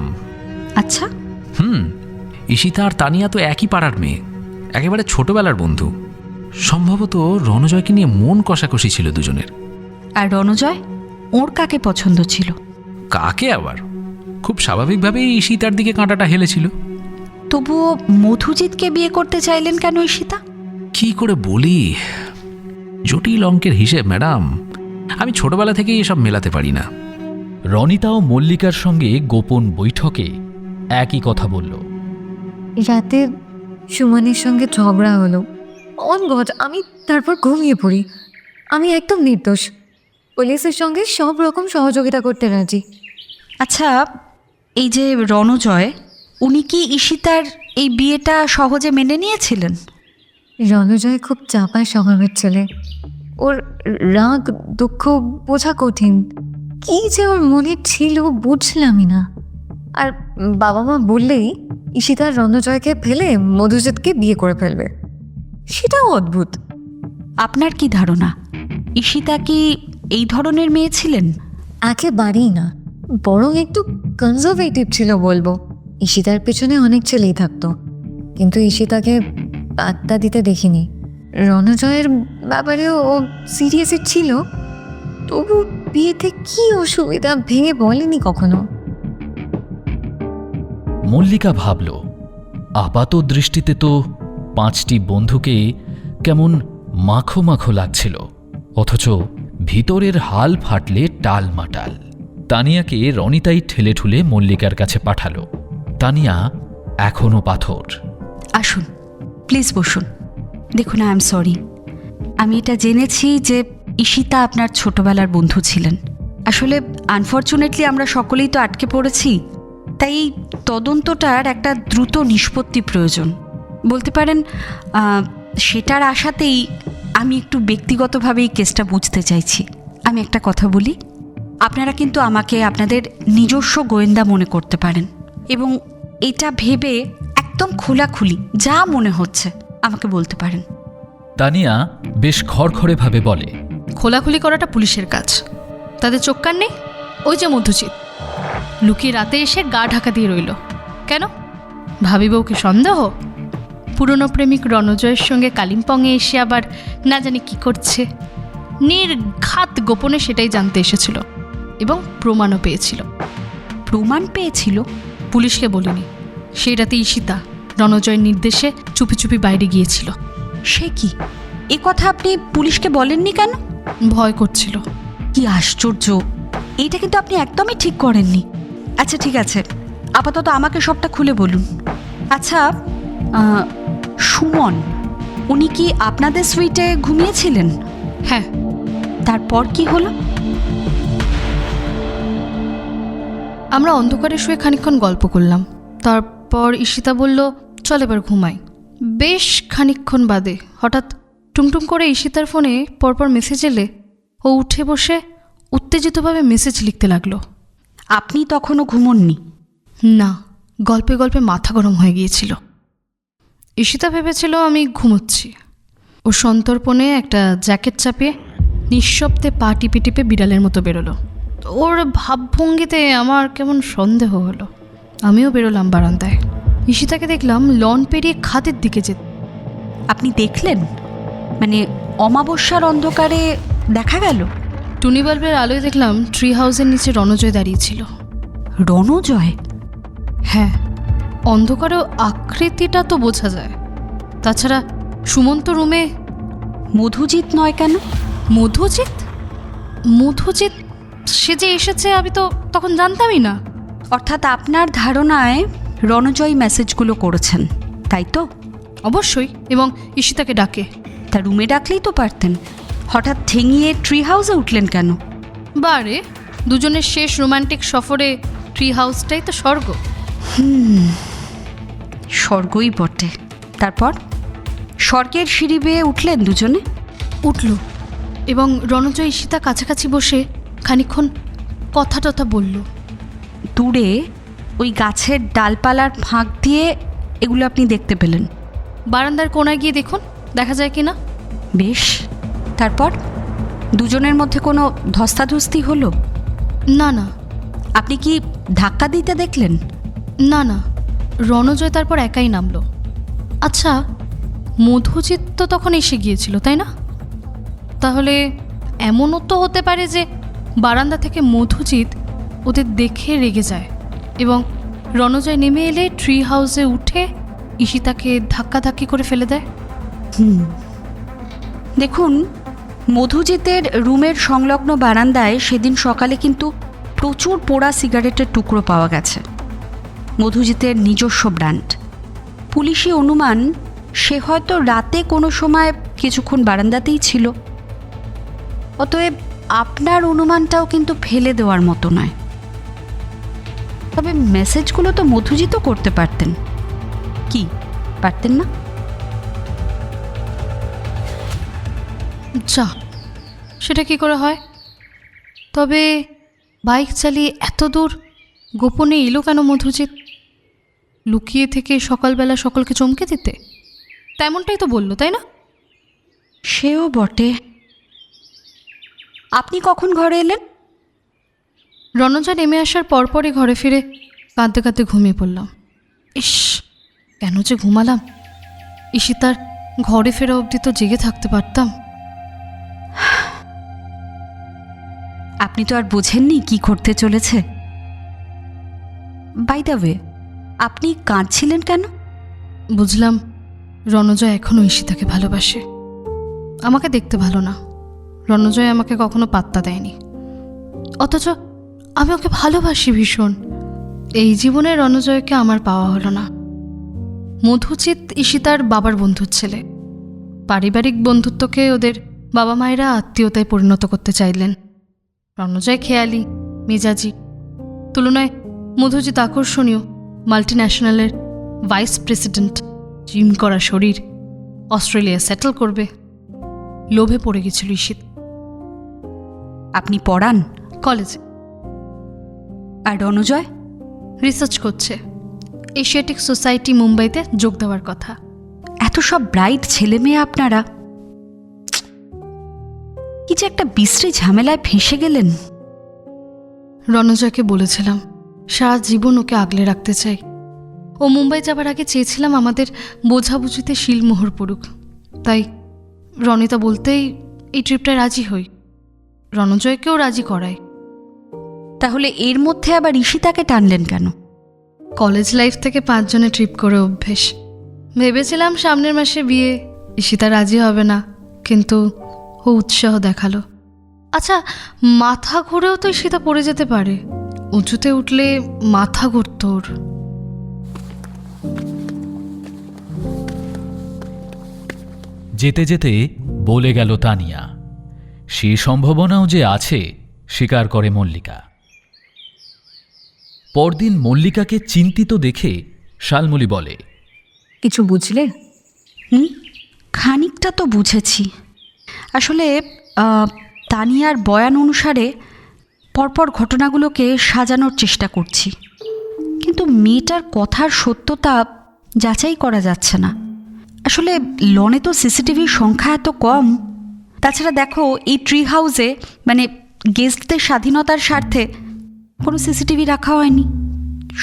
আচ্ছা। ঈশিতা আর তানিয়া তো একই পাড়ার মেয়ে, একেবারে ছোটবেলার বন্ধু। সম্ভবত রণজয়কে নিয়ে মন কষাকষি ছিল দুজনের। আর রণজয় ওর কাকে পছন্দ ছিল? কাকে আবার, খুব স্বাভাবিকভাবেই ঈশিতার দিকে কাঁটাটা হেলেছিল। তবুও মধুজিৎকে বিয়ে করতে চাইলেন কেন ঈশিতা? কি করে বলি, জটিল অঙ্কের হিসেব ম্যাডাম, আমি ছোটবেলা থেকেই এসব মেলাতে পারি না। রনিতা ও মল্লিকার সঙ্গে গোপন বৈঠকে একই কথা বলল। রাতে সুমনের সঙ্গে ঝগড়া হলো। অন গড, আমি তারপর ঘুমিয়ে পড়ি। আমি একদম নির্দোষ। পুলিশের সঙ্গে সব রকম সহযোগিতা করতে রাজি। আচ্ছা, এই যে রণজয়, উনি কি ঈশিতার এই বিয়েটা সহজে মেনে নিয়েছিলেন? রণজয় খুব চাপা স্বভাবের ছেলে। ওর রাগ দুঃখ বোঝা কঠিন। কি যে ওর মনে ছিল বুঝলামই না। আর বাবা মা বললেই ঈশিতার রণজয়কে ফেলে মধুজিৎকে বিয়ে করে ফেলবে। সেটাও অদ্ভুত। আপনার কি ধারণা, ঈশিতা কি এই ধরনের মেয়ে ছিলেন? একেবারেই না, বরং একটু কনজারভেটিভ ছিল বলবো। ঈশিতার পেছনে অনেক ছেলেই থাকতো, কিন্তু ঈশিতাকে পাত্তা দিতে দেখিনি। রণজয়ের ব্যাপারেও ও সিরিয়াসই ছিল, তবু বিয়েতে কি অসুবিধা ভেঙে বলেনি কখনো। মল্লিকা ভাবল, আপাত দৃষ্টিতে তো 5টি বন্ধুকে কেমন মাখো মাখো লাগছিল, অথচ ভিতরের হাল ফাটলে টালমাটাল। তানিয়াকে রনিতাই ঠেলে ঠুলে মল্লিকার কাছে পাঠালো। তানিয়া এখনো পাথর। আসুন, প্লিজ বসুন। দেখুন, আই এম সরি। আমি এটা জেনেছি যে ঈশিতা আপনার ছোটবেলার বন্ধু ছিলেন। আসলে আনফর্চুনেটলি আমরা সকলেই তো আটকে পড়েছি, তাই এই তদন্তটার একটা দ্রুত নিষ্পত্তি প্রয়োজন। বলতে পারেন সেটার আশাতেই আমি একটু ব্যক্তিগতভাবে এই কেসটা বুঝতে চাইছি। আমি একটা কথা বলি, আপনারা কিন্তু আমাকে আপনাদের নিজস্ব গোয়েন্দা মনে করতে পারেন, এবং এটা ভেবে একদম খোলাখুলি যা মনে হচ্ছে আমাকে বলতে পারেন। তানিয়া বেশ খড়খড়েভাবে বলে, খোলাখুলি করাটা পুলিশের কাজ, তাদের চোখ কান নেই? ওই যে মধুজিৎ লুকিয়ে রাতে এসে গা ঢাকা দিয়ে রইল কেন? ভাবি বউকে সন্দেহ? পুরনো প্রেমিক রণজয়ের সঙ্গে কালিম্পংয়ে এসে আবার না জানি কি করছে। নির্ঘাত গোপনে সেটাই জানতে এসেছিল এবং প্রমাণও পেয়েছিল। প্রমাণ পেয়েছিল? পুলিশকে বলিনি। সেই রাতে ঈশিতা রণজয়ের নির্দেশে চুপি চুপি বাইরে গিয়েছিল। সে কি? এ কথা আপনি পুলিশকে বলেননি কেন? ভয় করছিল। কি আশ্চর্য, এইটা কিন্তু আপনি একদমই ঠিক করেননি। আচ্ছা ঠিক আছে, আপাতত আমাকে সবটা খুলে বলুন। আচ্ছা, সুমন উনি কি আপনাদের সুইটে ঘুমিয়েছিলেন? হ্যাঁ। তারপর কি হলো? আমরা অন্ধকারে শুয়ে খানিকক্ষণ গল্প করলাম। তারপর ঈশিতা বলল, চল এবার ঘুমাই। বেশ খানিকক্ষণ বাদে হঠাৎ টুমটুম করে ঈশিতার ফোনে পরপর মেসেজ এলে ও উঠে বসে উত্তেজিতভাবে মেসেজ লিখতে লাগলো। আপনি তখনও ঘুমোননি? না, গল্পে গল্পে মাথা গরম হয়ে গিয়েছিল। ঈশিতা ভেবেছিল আমি ঘুমোচ্ছি। ও সন্তর্পণে একটা জ্যাকেট চাপিয়ে নিঃশব্দে পা টিপে টিপে বিড়ালের মতো বেরোলো। ওর ভাবভঙ্গিতে আমার কেমন সন্দেহ হলো। আমিও বেরোলাম বারান্দায়। ঈশিতাকে দেখলাম লন পেরিয়ে খাদের দিকে যেতে। আপনি দেখলেন? মানে অমাবস্যার অন্ধকারে দেখা গেল? টুনি বাল্বের আলোয় দেখলাম ট্রি হাউসের নিচে রণজয় দাঁড়িয়েছিল। রণজয়? হ্যাঁ, অন্ধকারেও আকৃতিটা তো বোঝা যায়। তাছাড়া সুমন্ত রুমে। মধুজিৎ নয় কেন? মধুজিৎ? মধুজিৎ সে যে এসেছে আমি তো তখন জানতামই না। অর্থাৎ আপনার ধারণায় রণজয় মেসেজগুলো করেছেন, তাই তো? অবশ্যই, এবং ঈশিতাকে ডাকে। তা রুমে ডাকলেই তো পারতেন। হঠাৎ ঠেঙিয়ে ট্রি হাউসে উঠলেন কেন? বারে, দুজনের শেষ রোমান্টিক সফরে ট্রি হাউসটাই তো স্বর্গ। স্বর্গই বটে। তারপর স্বর্গের সিঁড়ি বেয়ে উঠলেন দুজনে? উঠল, এবং রণজয় ঈশিতা কাছাকাছি বসে খানিকক্ষণ কথা টথা বলল। দূরে ওই গাছের ডালপালার ফাঁক দিয়ে এগুলো আপনি দেখতে পেলেন? বারান্দার কোনায় গিয়ে দেখুন, দেখা যায় কি না। বেশ, তারপর দুজনের মধ্যে কোনো ধস্তাধস্তি হলো? না না। আপনি কি ধাক্কা দিতে দেখলেন? না না, রণজয় তারপর একাই নামলো। আচ্ছা, মধুজিৎ তো তখন এসে গিয়েছিল, তাই না? তাহলে এমনও তো হতে পারে যে বারান্দা থেকে মধুজিৎ ওদের দেখে রেগে যায় এবং রণজয় নেমে এলে ট্রি হাউসে উঠে ঈশিতাকে ধাক্কাধাক্কি করে ফেলে দেয়। দেখুন, মধুজিতের রুমের সংলগ্ন বারান্দায় সেদিন সকালে কিন্তু প্রচুর পোড়া সিগারেটের টুকরো পাওয়া গেছে। মধুজিতের নিজস্ব ব্র্যান্ড। পুলিশি অনুমান সে হয়তো রাতে কোনো সময় কিছুক্ষণ বারান্দাতেই ছিল। অতএব আপনার অনুমানটাও কিন্তু ফেলে দেওয়ার মতো নয়। তবে মেসেজগুলো তো মধুজিতও করতে পারতেন, কি পারতেন না? যা, সেটা কি করে হয়? তবে বাইক চালিয়ে এত দূর গোপনে এলো কেন মধুজিৎ? লুকিয়ে থেকে সকালবেলা সকলকে চমকে দিতে? তেমনটাই তো বললো, তাই না? সেও বটে। আপনি কখন ঘরে এলেন? রণজা নেমে আসার পরপরই ঘরে ফিরে কাঁদতে কাঁদতে ঘুমিয়ে পড়লাম। ইস, কেন যে ঘুমালাম! ঈশিতার ঘরে ফেরা অবধি তো জেগে থাকতে পারতাম। আপনি তো আর বোঝেননি কি করতে চলেছে। বাই দ্য ওয়ে, আপনি কাঁদছিলেন কেন? বুঝলাম রণজয় এখনও ঈশিতাকে ভালোবাসে। আমাকে দেখতে ভালো না, রণজয় আমাকে কখনো পাত্তা দেয়নি, অথচ আমি ওকে ভালোবাসি ভীষণ। এই জীবনে রণজয়কে আমার পাওয়া হলো না। মধুজিৎ ঈশিতার বাবার বন্ধুর ছেলে। পারিবারিক বন্ধুত্বকে ওদের বাবা মায়েরা আত্মীয়তায় পরিণত করতে চাইলেন। রণজয় খেয়ালি, মেজাজি, তুলনায় মধুজিৎ আকর্ষণীয়, মাল্টিন্যাশনালের ভাইস প্রেসিডেন্ট, জিম করা শরীর, অস্ট্রেলিয়া সেটেল করবে। লোভে পড়ে গেছিল ঈশিত। আপনি পড়ান? কলেজে। আর রণজয়? রিসার্চ করছে, এশিয়াটিক সোসাইটি মুম্বাইতে যোগ দেওয়ার কথা। এত সব ব্রাইট ছেলে মেয়ে আপনারা, কি যে একটা বিশ্রী ঝামেলায় ফেঁসে গেলেন। রণজয়কে বলেছিলাম সারা জীবন ওকে আগলে রাখতে চাই। ও মুম্বাই যাবার আগে চেয়েছিলাম আমাদের বোঝাবুঝিতে শিলমোহর পড়ুক। তাই রনিতা বলতেই এই ট্রিপটায় রাজি হই, রণজয়কেও রাজি করাই। তাহলে এর মধ্যে আবার ঈশিতাকে টানলেন কেন? কলেজ লাইফ থেকে 5 জনে ট্রিপ করে অভ্যেস। ভেবেছিলাম সামনের মাসে বিয়ে, ঈশিতা রাজি হবে না, কিন্তু ও উৎসাহ দেখালো। আচ্ছা, মাথা ঘুরেও তো ঈশিতা পড়ে যেতে পারে, উঁচুতে উঠলে মাথা ঘুরত ওর। যেতে যেতে বলে গেল তানিয়া। সে সম্ভাবনাও যে আছে স্বীকার করে মল্লিকা। পরদিন মল্লিকাকে চিন্তিত দেখে শালমলি বলে, কিছু বুঝলে? খানিকটা তো বুঝেছি। আসলে তানিয়ার বয়ান অনুসারে পরপর ঘটনাগুলোকে সাজানোর চেষ্টা করছি, কিন্তু মেয়েটার কথার সত্যতা যাচাই করা যাচ্ছে না। আসলে লনে তো সিসিটিভির সংখ্যা এত কম। তাছাড়া দেখো, এই ট্রি হাউসে মানে গেস্টদের স্বাধীনতার স্বার্থে কোনো সিসিটিভি রাখা হয়নি।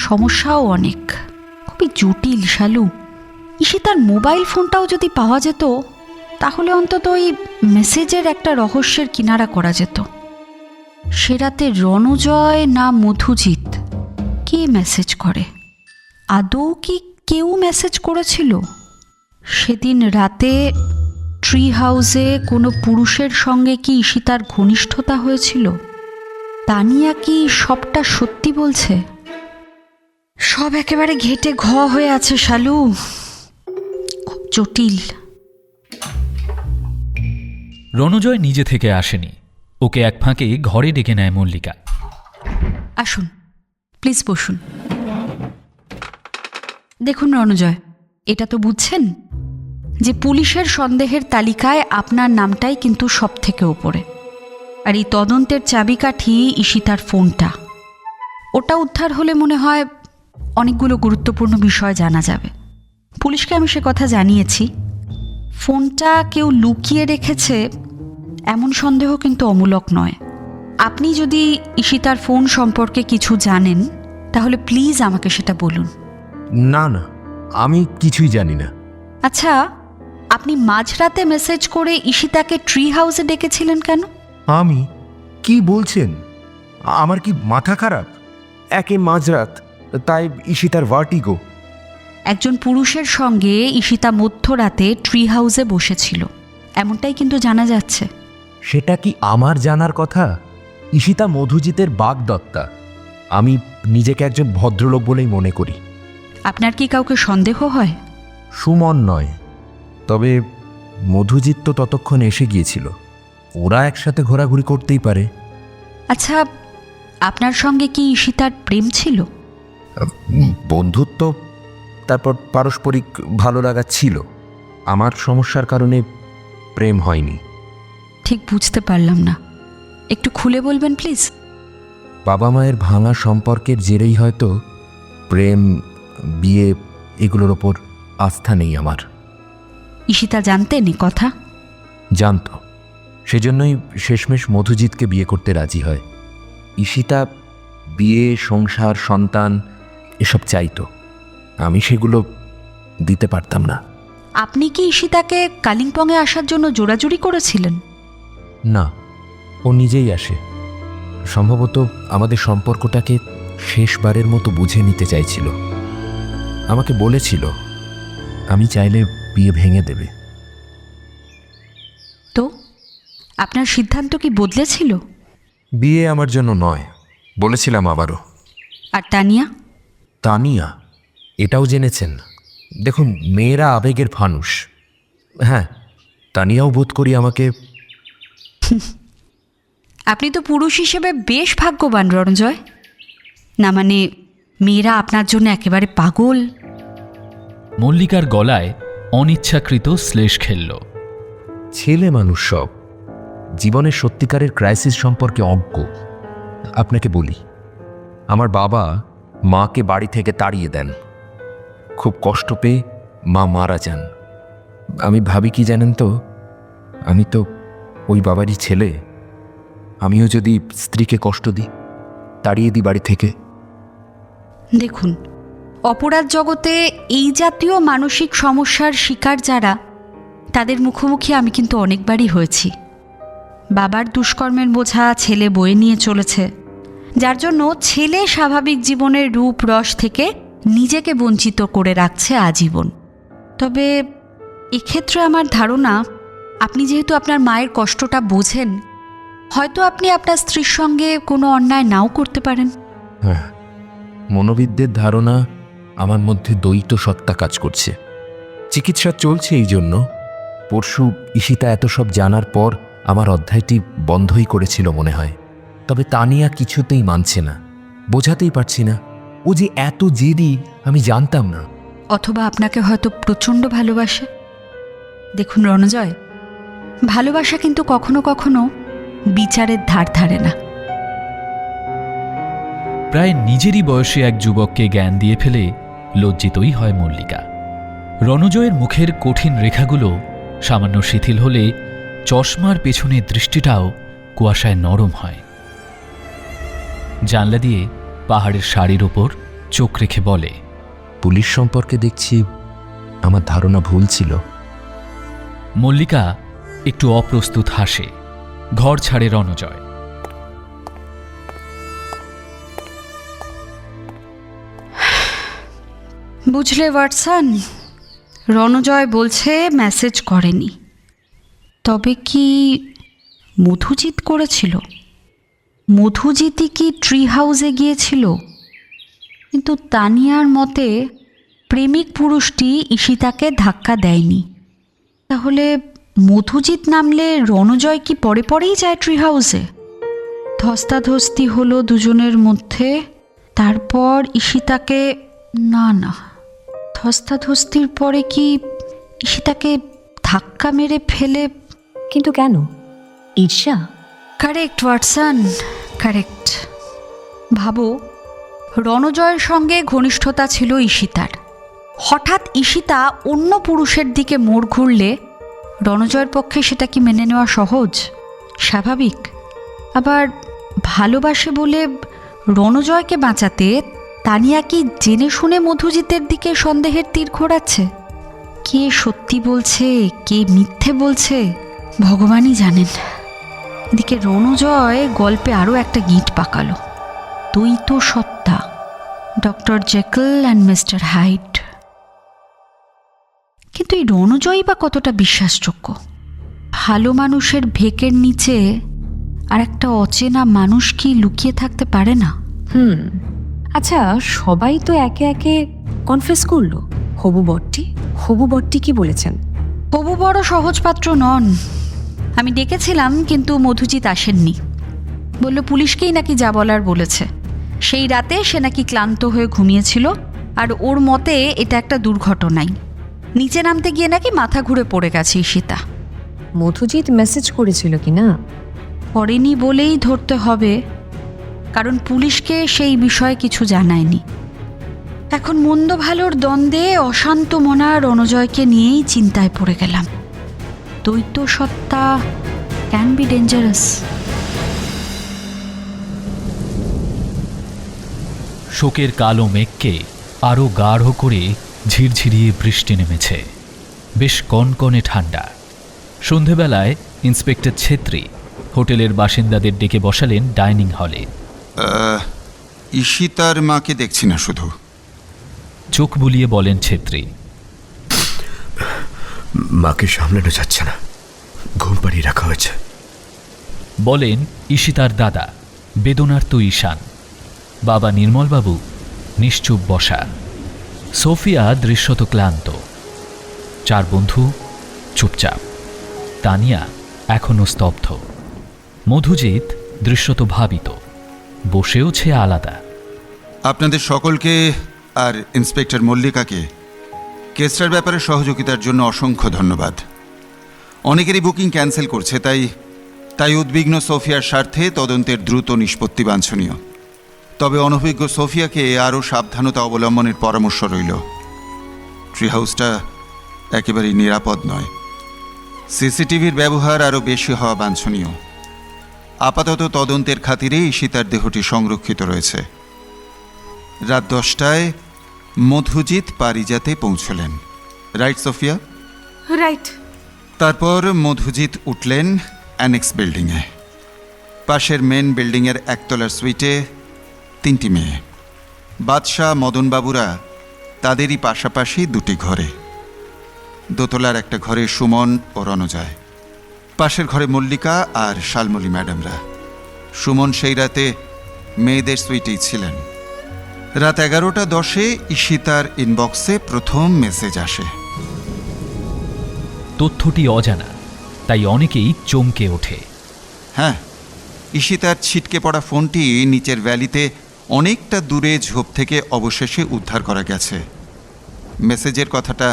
সমস্যাও অনেক, খুবই জটিল শালু। ঈশিতার মোবাইল ফোনটাও যদি পাওয়া যেত, তাহলে অন্তত ওই মেসেজের একটা রহস্যের কিনারা করা যেত। সে রাতে রণজয় না মধুজিৎ কে মেসেজ করে? আদৌ কি কেউ মেসেজ করেছিল? সেদিন রাতে ট্রি হাউসে কোনো পুরুষের সঙ্গে কি ঈশিতার ঘনিষ্ঠতা হয়েছিল? তানিয়া কি সবটা সত্যি বলছে? সব একেবারে ঘেটে ঘ হয়ে আছে শালু, খুব জটিল। রণজয় নিজে থেকে আসেনি, ওকে এক ফাঁকে ঘরে ডেকে নেয় মল্লিকা। আসুন, প্লিজ বসুন। দেখুন রণজয়, এটা তো বুঝছেন যে পুলিশের সন্দেহের তালিকায় আপনার নামটাই কিন্তু সব থেকে উপরে। আর এই তদন্তের চাবিকাঠি ঈশিতার ফোনটা, ওটা উদ্ধার হলে মনে হয় অনেকগুলো গুরুত্বপূর্ণ বিষয় জানা যাবে। পুলিশকে আমি সে কথা জানিয়েছি। ফোনটা কেউ লুকিয়ে রেখেছে এমন সন্দেহ কিন্তু অমূলক নয়। আপনি যদি ঈশিতার ফোন সম্পর্কে কিছু জানেন, তাহলে প্লিজ আমাকে সেটা বলুন। না না, আমি কিছুই জানি না। আচ্ছা, আপনি মাঝরাতে মেসেজ করে ঈশিতাকে ট্রি হাউসে ডেকেছিলেন কেন? আমি? কি বলছেন? আমার কি মাথা খারাপ? একে মাঝরাত, তাই ঈশিতার ভার্টিগো। একজন পুরুষের সঙ্গে ঈশিতা মধ্যরাতে ট্রি হাউসে বসেছিল, এমনটাই কিন্তু জানা যাচ্ছে। সেটা কি আমার জানার কথা? ঈশিতা মধুজিতের বাগদত্তা। আমি নিজেকে একজন ভদ্রলোক বলেই মনে করি। আপনার কি কাউকে সন্দেহ হয়? সুমন নয়, তবে মধুজিৎ তো ততক্ষণ এসে গিয়েছিল। ওরা একসাথে ঘোরাঘুরি করতেই পারে। আচ্ছা, আপনার সঙ্গে কি ঈশিতার প্রেম ছিল? বন্ধুত্ব, তারপর পারস্পরিক ভালো লাগা ছিল। আমার সমস্যার কারণে প্রেম হয়নি। ঠিক বুঝতে পারলাম না, একটু খুলে বলবেন প্লিজ। বাবা মায়ের ভাঙা সম্পর্কের জেরেই হয়তো প্রেম, বিয়ে এগুলোর ওপর আস্থা নেই আমার। ঈশিতা জানতেন এই কথা? জানত, সেজন্যই শেষমেশ মধুজিৎকে বিয়ে করতে রাজি হয়। ঈশিতা বিয়ে, সংসার, সন্তান এসব চাইতো, আমি সেগুলো দিতে পারতাম না। আপনি কি ঈশিতাকে কালিম্পংয়ে আসার জন্য জোরাজুরি করেছিলেন? না, ও নিজেই আসে। সম্ভবত আমাদের সম্পর্কটাকে শেষবারের মতো বুঝে নিতে চাইছিল। আমাকে বলেছিল আমি চাইলে বিয়ে ভেঙে দেবে। তো আপনার সিদ্ধান্ত কি বদলেছিল? বিয়ে আমার জন্য নয় বলেছিলাম আবারও। আর তানিয়া? তানিয়া এটাও জেনেছেন। দেখুন, মেয়েরা আবেগের ফানুষ। হ্যাঁ, তানিয়াও বোধ করি আমাকে। আপনি তো পুরুষ হিসেবে বেশ ভাগ্যবান রণজয়। না মানে, মেয়েরা আপনার জন্য একেবারে পাগল। মল্লিকার গলায় অনিচ্ছাকৃত শ্লেষ খেলল। ছেলে মানুষ সব জীবনের সত্যিকারের ক্রাইসিস সম্পর্কে অজ্ঞ। আপনাকে বলি, আমার বাবা মাকে বাড়ি থেকে তাড়িয়ে দেন। খুব কষ্ট পেয়ে মা মারা যান। আমি ভাবি কি জানেন তো, আমি তো ওই বাবারই ছেলে। আমিও যদি স্ত্রীকে কষ্ট দিই, তাড়িয়ে দিই বাড়ি থেকে। দেখুন, অপরাধ জগতে এই জাতীয় মানসিক সমস্যার শিকার যারা, তাদের মুখোমুখি আমি কিন্তু অনেকবারই হয়েছি। বাবার দুষ্কর্মের বোঝা ছেলে বয়ে নিয়ে চলেছে, যার জন্য ছেলে স্বাভাবিক জীবনের রূপ রস থেকে নিজেকে বঞ্চিত করে রাখছে আজীবন। তবে এক্ষেত্রে আমার ধারণা, আপনি যেহেতু আপনার মায়ের কষ্টটা বোঝেন, হয়তো আপনি আপনার স্ত্রীর সঙ্গে কোনো অন্যায় নাও করতে পারেন। হ্যাঁ, মনোবিদদের ধারণা আমার মধ্যে দ্বৈত সত্তা কাজ করছে। চিকিৎসা চলছে এই জন্য। পরশু ঈশিতা এত সব জানার পর আমার অধ্যায়টি বন্ধই করেছিল মনে হয়। তবে তানিয়া কিছুতেই মানছে না, বোঝাতেই পারছি না। ও যে এত জেদি আমি জানতাম না। অথবা আপনাকে হয়তো প্রচণ্ড ভালোবাসে। দেখুন রণজয়, ভালোবাসা কিন্তু কখনো কখনো বিচারের ধার ধারে না। প্রায় নিজেরই বয়সে এক যুবককে জ্ঞান দিয়ে ফেলে লজ্জিতই হয় মল্লিকা। রণজয়ের মুখের কঠিন রেখাগুলো সামান্য শিথিল হলে চশমার পেছনের দৃষ্টিটাও কুয়াশায় নরম হয়। জানলা দিয়ে পাহাড়ের শাড়ির ওপর চোখ রেখে বলে, পুলিশ সম্পর্কে দেখছি আমার ধারণা ভুল ছিল। মল্লিকা একটু অপ্রস্তুত হাসে। ঘর ছাড়ে রণজয়। বুঝলে ওয়াটসন, রণজয় বলছে মেসেজ করেনি। তবে কি মধুজিৎ করেছিল? মধুজিৎই কি ট্রি হাউসে গিয়েছিল? কিন্তু তানিয়ার মতে প্রেমিক পুরুষটি ঈশিতাকে ধাক্কা দেয়নি। তাহলে মধুজিৎ নামলে রণজয় কি পরে পরেই যায় ট্রি হাউসে? ধস্তাধস্তি হলো দুজনের মধ্যে, তারপর ঈশিতাকে, না না, ধস্তাধস্তির পরে কি ঈশিতাকে ধাক্কা মেরে ফেলে? কিন্তু কেন? ঈর্ষা? Correct Watson, correct. ভাবো, রণজয়ের সঙ্গে ঘনিষ্ঠতা ছিল ঈশিতার। হঠাৎ ঈশিতা অন্য পুরুষের দিকে মোড় ঘুরলে রণজয়ের পক্ষে সেটা কি মেনে নেওয়া সহজ, স্বাভাবিক? আবার ভালোবাসে বলে রণজয়কে বাঁচাতে তানিয়া কি জেনে শুনে মধুজিতের দিকে সন্দেহের তীর ঘোরাচ্ছে? কে সত্যি বলছে, কে মিথ্যে বলছে, ভগবানই জানেন। এদিকে রণজয় গল্পে আরও একটা গিঁট পাকালো। দ্বৈত সত্তা, ডক্টর জেকল অ্যান্ড মিস্টার হাইড। কিন্তু এই রণজয়ই বা কতটা বিশ্বাসযোগ্য? ভালো মানুষের ভেকের নিচে আর একটা অচেনা মানুষ কি লুকিয়ে থাকতে পারে না? আচ্ছা, সবাই তো একে একে কনফেস করলো। হবু বরটি কি বলেছেন? হবু বড় সহজপাত্র নন। আমি ডেকেছিলাম কিন্তু মধুজিৎ আসেননি। বলল পুলিশকেই নাকি যা বলার বলেছে। সেই রাতে সে নাকি ক্লান্ত হয়ে ঘুমিয়েছিল, আর ওর মতে এটা একটা দুর্ঘটনাই। নিচে নামতে গিয়ে নাকি মাথা ঘুরে পড়ে গেছে ঈশিতা। মধুজিৎ মেসেজ করেছিল কি না? পড়েনি বলেই ধরতে হবে, কারণ পুলিশকে সেই বিষয়ে কিছু জানায়নি। এখন মন্দ ভালোর দ্বন্দ্বে অশান্ত মনা রণজয়কে নিয়েই চিন্তায় পড়ে গেলাম। দ্বৈত সত্তা ক্যান বি ডেঞ্জারাস। শোকের কালো মেঘকে আরও গাঢ় করে ঝিরঝিরিয়ে বৃষ্টি নেমেছে। বেশ কনকনে ঠান্ডা। সন্ধেবেলায় ইন্সপেক্টর ছেত্রী হোটেলের বাসিন্দাদের ডেকে বসালেন ডাইনিং হলে। ঈশিতার মাকে দেখছি না শুধু। চোখ বুলিয়ে বলেন ছেত্রী। মাকে সামলানো যাচ্ছে না, ঘুম পাড়িয়ে রাখা হয়েছে। বলেন ঈশিতার দাদা বেদনার্ত ঈশান। বাবা নির্মলবাবু নিশ্চুপ বসা। সোফিয়া দৃশ্যত ক্লান্ত। চার বন্ধু চুপচাপ। তানিয়া এখনো স্তব্ধ। মধুজিৎ দৃশ্যত ভাবিত, বসেওছে আলাদা। আপনাদের সকলকে আর ইন্সপেক্টর মল্লিকাকে কেসটার ব্যাপারে সহযোগিতার জন্য অসংখ্য ধন্যবাদ। অনেকেরই বুকিং ক্যান্সেল করছে, তাই উদ্বিগ্ন সোফিয়ার স্বার্থে তদন্তের দ্রুত নিষ্পত্তি বাঞ্ছনীয়। তবে অনভিজ্ঞ সোফিয়াকে আরও সাবধানতা অবলম্বনের পরামর্শ রইল। ট্রি হাউসটা একেবারেই নিরাপদ নয়। সিসিটিভির ব্যবহার আরও বেশি হওয়া বাঞ্ছনীয়। আপাতত তদন্তের খাতিরে ঈশিতার দেহটি সংরক্ষিত রয়েছে। রাত 10টায় মধুজিৎ পারিজাতে পৌঁছলেন। Right Sophia? রাইট। তারপর মধুজিৎ উঠলেন অ্যানেক্স বিল্ডিংয়ে। পাশের মেন বিল্ডিংয়ের একতলার সুইটে 3টি মেয়ে। বাদশাহ মদনবাবুরা তাদেরই পাশাপাশি 2টি ঘরে। দোতলার একটা ঘরে সুমন ও রণজয়। পাশের ঘরে মল্লিকা আর শালমলী ম্যাডামরা। সুমন সেই রাতে মেয়েদের সুইটেই ছিলেন। রাত 11:10 ঈশিতার ইনবক্সে প্রথম মেসেজ আসে। তথ্যটি অজানা, তাই অনেকেই চমকে ওঠে। হ্যাঁ, ঈশিতার ছিটকে পড়া ফোনটি নিচের ভ্যালিতে অনেকটা দূরে ঝোপ থেকে অবশেষে উদ্ধার করা গেছে। মেসেজের কথাটা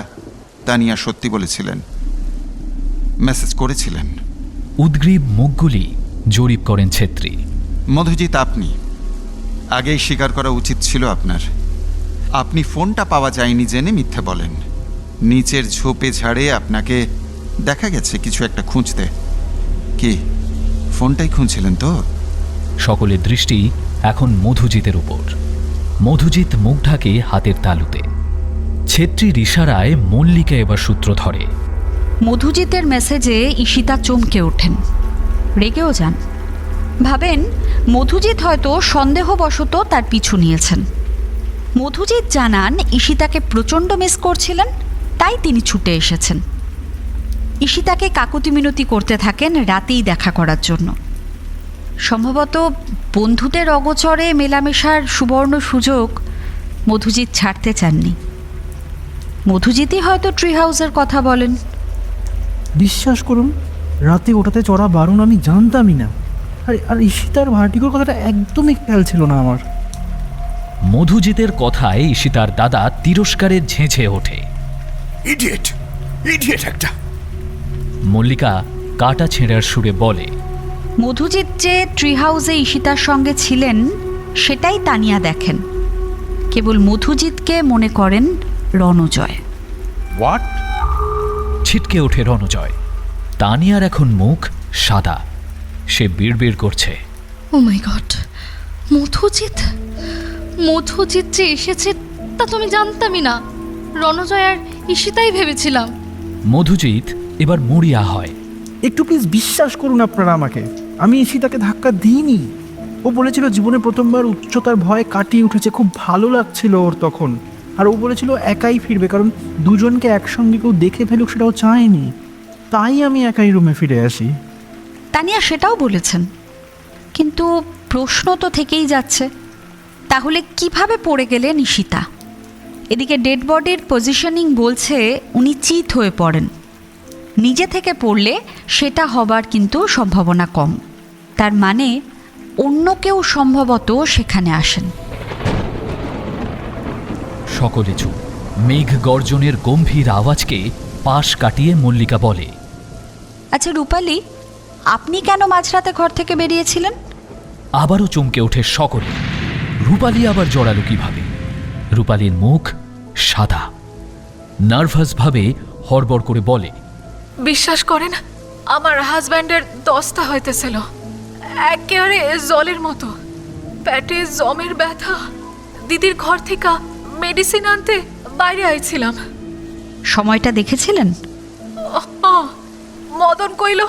তানিয়া সত্যি বলেছিলেন, মেসেজ করেছিলেন। উদ্গ্রীব মুখগুলি জরিপ করেন ছেত্রী। মধুজিৎ, আপনি আগেই স্বীকার করা উচিত ছিল আপনার। আপনি ফোনটা পাওয়া যায়নি জেনে মিথ্যে বলেন। নিচের ঝোপে ঝাড়ে আপনাকে দেখা গেছে কিছু একটা খুঁজতে। কি ফোনটাই খুঁজছিলেন তো? সকলের দৃষ্টি এখন মধুজিতের উপর। মধুজিৎ মুখ ঢাকে হাতের তালুতে। ছেত্রীর ইশারায় মল্লিকা এবার সূত্র ধরে। মধুজিতের মেসেজে ঈশিতা চমকে ওঠেন, রেগেও যান। ভাবেন মধুজিৎ হয়তো সন্দেহবশত তার পিছু নিয়েছেন। মধুজিৎ জানান ঈশিতাকে প্রচণ্ড মিস করছিলেন, তাই তিনি ছুটে এসেছেন। ঈশিতাকে কাকুতি মিনতি করতে থাকেন রাতেই দেখা করার জন্য। সম্ভবত বন্ধুদের অগোচরে মেলামেশার সুবর্ণ সুযোগ মধুজিৎ ছাড়তে চাননি। মধুজিৎই হয়তো ট্রি হাউসের কথা বলেন। বিশ্বাস করুন, রাতে ওটাতে চড়া বারণ আমি জানতামই না। আর ঈশিতার ভার্টিগোর কথাটা একদমই খেয়াল ছিল না আমার। মধুজিতের কথায় ঈশিতার দাদা তিরস্কারের ঝেঁঝে ওঠে। ইডিয়েট, ইডিয়েট একটা। মল্লিকা কাটা ছেঁড়ার সুরে বলে, মধুজিৎ যে ট্রি হাউসে ঈশিতার সঙ্গে ছিলেন সেটাই তানিয়া দেখেন। কেবল মধুজিৎকে মনে করেন রণজয়। হোয়াট? ছিটকে ওঠে রণজয়। তানিয়ার এখন মুখ সাদা। সে বিড়বিড় করছে, ও মাই গড, মধুজিৎ যে এসেছে তা তুমি জানতামই না। রণজয় আর ঈশিতাই ভেবেছিলাম। মধুজিৎ এবার মরিয়া হয়। একটু প্লিজ বিশ্বাস করুন আপনারা আমাকে, আমি ঈশিতাকে ধাক্কা দিইনি। ও বলেছিল জীবনে প্রথমবার উচ্চতার ভয় কাটিয়ে উঠেছে, খুব ভালো লাগছিল ওর তখন। আর ও বলেছিল একাই ফিরবে, কারণ দুজনকে একসঙ্গে কেউ দেখে ফেলুক সেটাও চায়নি। তাই আমি একাই রুমে ফিরে আসি। তানিয়া সেটাও বলেছেন, কিন্তু প্রশ্ন তো থেকেই যাচ্ছে, তাহলে কিভাবে পড়ে গেলেন ঈশিতা? এদিকে ডেড বডির পজিশনিং বলছে উনি চিত হয়ে পড়েন। নিজে থেকে পড়লে সেটা হবার কিন্তু সম্ভাবনা কম। তার মানে অন্য কেউ সম্ভবত সেখানে আসেন। সকলে চুপ। মেঘ গর্জনের গম্ভীর আওয়াজকে পাশ কাটিয়ে মল্লিকা বলে, আচ্ছা রূপালী, আপনি কেন মাঝরাতে ঘর থেকে বেরিয়েছিলেন? আবারও চমকে ওঠে সকলে। রূপালী আবার জড়ালো কিভাবে? রূপালীর মুখ সাদা, নার্ভাসভাবে হড়বড় করে বলে, বিশ্বাস করেন, আমার হাজব্যান্ডের দস্তা হইতেছিল, একেবারে জলের মতো। পেটে জমের ব্যথা। দিদির ঘর থেকে মেডিসিন আনতে বাইরে আইছিলাম। সময়টা দেখেছিলেন? মদন কইল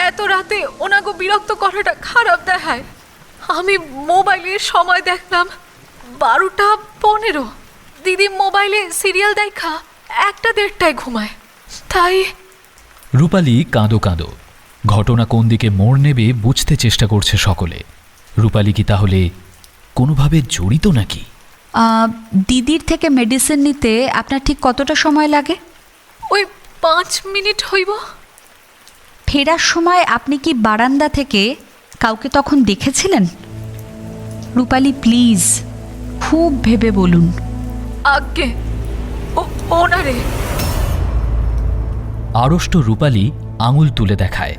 এত রাতে ওনাকে বিরক্ত করাটা খারাপ দেখায়। আমি মোবাইলের সময় দেখলাম 12:15। দিদি মোবাইলে সিরিয়াল দেখা 1:30টায় ঘুমায়। তাই রূপালী কাঁদো কাঁদো। ঘটনা কোন দিকে মোড় নেবে বুঝতে চেষ্টা করছে সকলে। রূপালী কি তাহলে কোনোভাবে জড়িত নাকি? দিদির থেকে মেডিসিন নিতে আপনার ঠিক কতটা সময় লাগে? ওই 5 মিনিট হইব। ফেরার সময় আপনি কি বারান্দা থেকে কাউকে তখন দেখেছিলেন? রূপালী প্লিজ খুব ভেবে বলুন। আজ্ঞে, ওনারে। আড়ষ্ট রূপালী আঙুল তুলে দেখায়।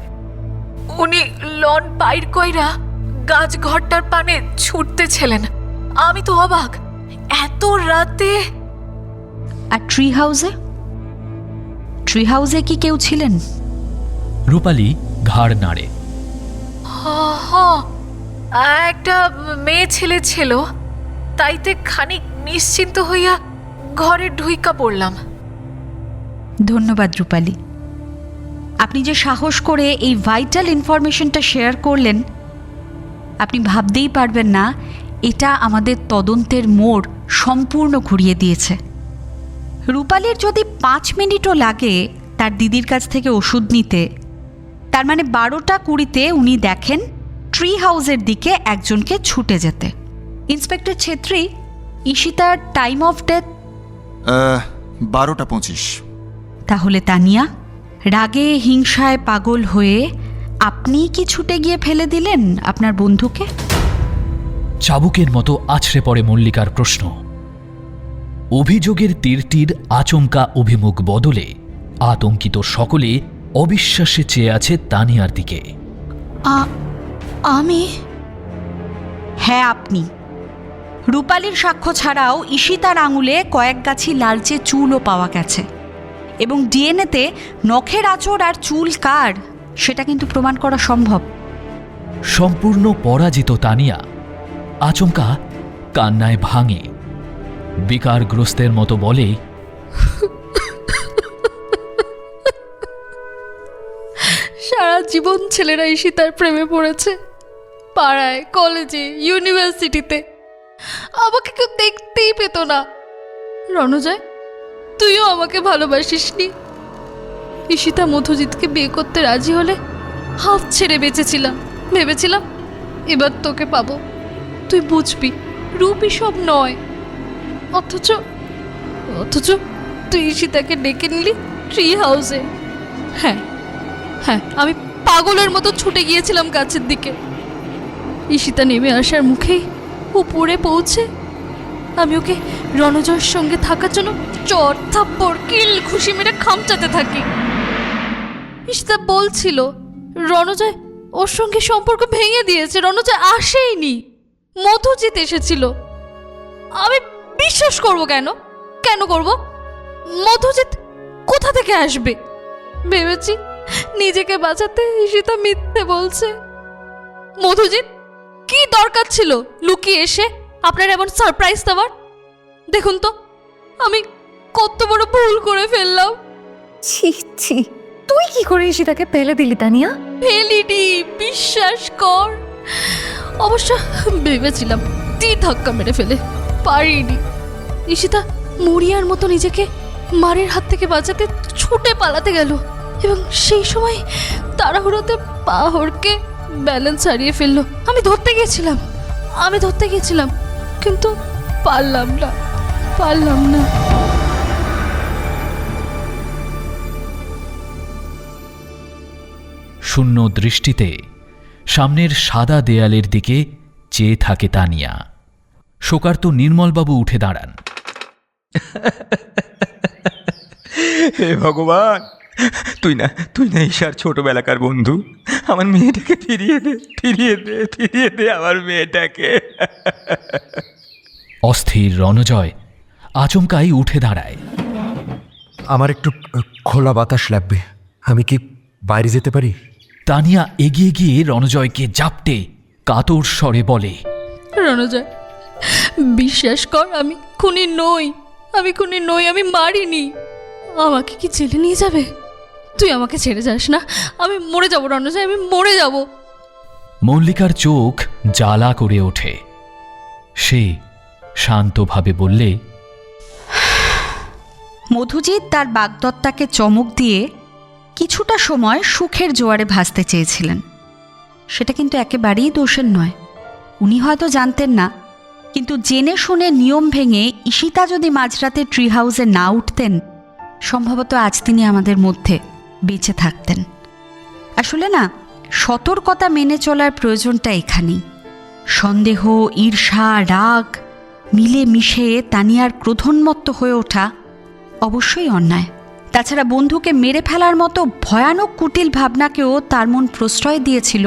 উনি লন বাইর কইরা গাছ ঘরটার পানে ছুটতেছিলেন। আমি তো অবাক, এত রাতে। আর ট্রি হাউসে? ট্রি হাউসে কি কেউ ছিলেন? রূপালী ঘাড় নাড়ে। একটা মেয়ে ছেলে ছিল, তাইতে খানিক নিশ্চিন্ত হইয়া ঘরে ঢুইকা পড়লাম। ধন্যবাদ রূপালী। আপনি যে সাহস করে এই ভাইটাল ইনফরমেশনটা শেয়ার করলেন, আপনি ভাবতেই পারবেন না এটা আমাদের তদন্তের মোড় সম্পূর্ণ ঘুরিয়ে দিয়েছে। রূপালীর যদি 5 মিনিটও লাগে তার দিদির কাছ থেকে ওষুধ নিতে, তার মানে 12:20 উনি দেখেন ট্রি হাউসের দিকে একজনকে ছুটে যেতে। ইন্সপেক্টর ছেত্রী, ঈশিতার টাইম অফ ডেথ 12:25। তাহলে তানিয়া, রাগে হিংসায় পাগল হয়ে আপনি কি ছুটে গিয়ে ফেলে দিলেন আপনার বন্ধুকে? চাবুকের মতো আছড়ে পড়ে মল্লিকার প্রশ্ন। অভিযোগের তীরটির আচমকা অভিমুখ বদলে আতঙ্কিত সকলে অবিশ্বাসে চেয়ে আছে তানিয়ার দিকে। আমি? হ্যাঁ আপনি। রূপালীর সাক্ষ্য ছাড়াও ঈশিতার আঙুলে কয়েক গাছি লালচে চুলও পাওয়া গেছে, এবং ডিএনএতে নখের আঁচড় আর চুল কার সেটা কিন্তু প্রমাণ করা সম্ভব। সম্পূর্ণ পরাজিত তানিয়া আচমকা কান্নায় ভাঙে। বিকারগ্রস্তের মতো বলে, সারা জীবন ছেলেরা ঈশিতার প্রেমে পড়েছে, পাড়ায়, কলেজে, ইউনিভার্সিটিতে। আমাকে কেউ দেখতেই পেত না। রণজয়, তুইও আমাকে ভালোবাসিসনি। ঈশিতা মধুজিৎকে বিয়ে করতে রাজি হলে হাফ ছেড়ে বেঁচেছিলাম। ভেবেছিলাম এবার তোকে পাবো, তুই বুঝবি রূপই সব নয়। অথচ তুই ঈশিতাকে ডেকে নিলি ট্রি হাউসে। হ্যাঁ, আমি পাগলের মতো ছুটে গিয়েছিলাম গাছের দিকে। ঈশিতা নেমে আসার মুখেই উপরে পৌঁছে আমি ওকে রণজয়ের সঙ্গে থাকার জন্য চট থাপ্পড় কিল খুশি মেরে খামচাতে থাকি। ঈশিতা বলছিল রণজয় ওর সঙ্গে সম্পর্ক ভেঙে দিয়েছে। রণজয় আসেইনি, মধুজিৎ এসেছিল। আমি বিশ্বাস করব কেন করব? মধুজিৎ কোথা থেকে আসবে? ভেবেছি নিজেকে বাঁচাতে ঈশিতা মিথ্যে বলছে। মধুজিৎ কি দরকার ছিল লুকিয়ে এসে আপনার এমন সারপ্রাইজ দেওয়ার? দেখুন তো আমি কত বড় ভুল করে ফেললাম। ছি ছি, তুই কি করে ঈশিতাকে ফেলে দিলি তানিয়া? ফেলিনি, বিশ্বাস কর। অবশ্য ভেবেছিলাম ধাক্কা মেরে ফেলে, পারিনি। ঈশিতা মরিয়ার মতো নিজেকে মারের হাত থেকে বাঁচাতে ছুটে পালাতে গেল, এবং সেই সময় তাড়াহুড়োতে পা হড়কে ব্যালেন্স হারিয়ে ফেললো। আমি ধরতে গিয়েছিলাম, কিন্তু পারলাম না। শূন্য দৃষ্টিতে সামনের সাদা দেয়ালের দিকে চেয়ে থাকে তানিয়া। শোকার্ত নির্মলবাবু উঠে দাঁড়ান। হে ভগবান, তুই না ঈশার ছোটবেলাকার বন্ধু। আমার মেয়েটাকে ফিরিয়ে দে আমার মেয়েটাকে। অস্থির রণজয় আচমকাই উঠে দাঁড়ায়। আমার একটু খোলা বাতাস লাগবে, আমি কি বাইরে যেতে পারি? তানিয়া এগিয়ে গিয়ে রণজয়কে জাপটে কাতর স্বরে বলে, রণজয়, বিশ্বাস কর, আমি খুনি নই, আমি মারিনি। আমাকে কি জেলে নিয়ে যাবে? তুই আমাকে ছেড়ে যাস না, আমি মরে যাব রণজয়, আমি মরে যাব। মল্লিকার চোখ জ্বালা করে ওঠে। সে শান্তভাবে বললে, মধুজিৎ তার বাগদত্তাকে চমক দিয়ে কিছুটা সময় সুখের জোয়ারে ভাসতে চেয়েছিলেন। সেটা কিন্তু একেবারেই দোষের নয়। উনি হয়তো জানতেন না, কিন্তু জেনে শুনে নিয়ম ভেঙে ঈশিতা যদি মাঝরাতে ট্রি হাউসে না উঠতেন, সম্ভবত আজ তিনি আমাদের মধ্যে বেঁচে থাকতেন। আসলে না, সতর্কতা মেনে চলার প্রয়োজনটা এখানেই। সন্দেহ, ঈর্ষা, রাগ মিলে মিশে তানিয়ার ক্রোধোন্মত্ত হয়ে ওঠা অবশ্যই অন্যায়। তাছাড়া বন্ধুকে মেরে ফেলার মতো ভয়ানক কুটিল ভাবনাকেও তার মন প্রশ্রয় দিয়েছিল,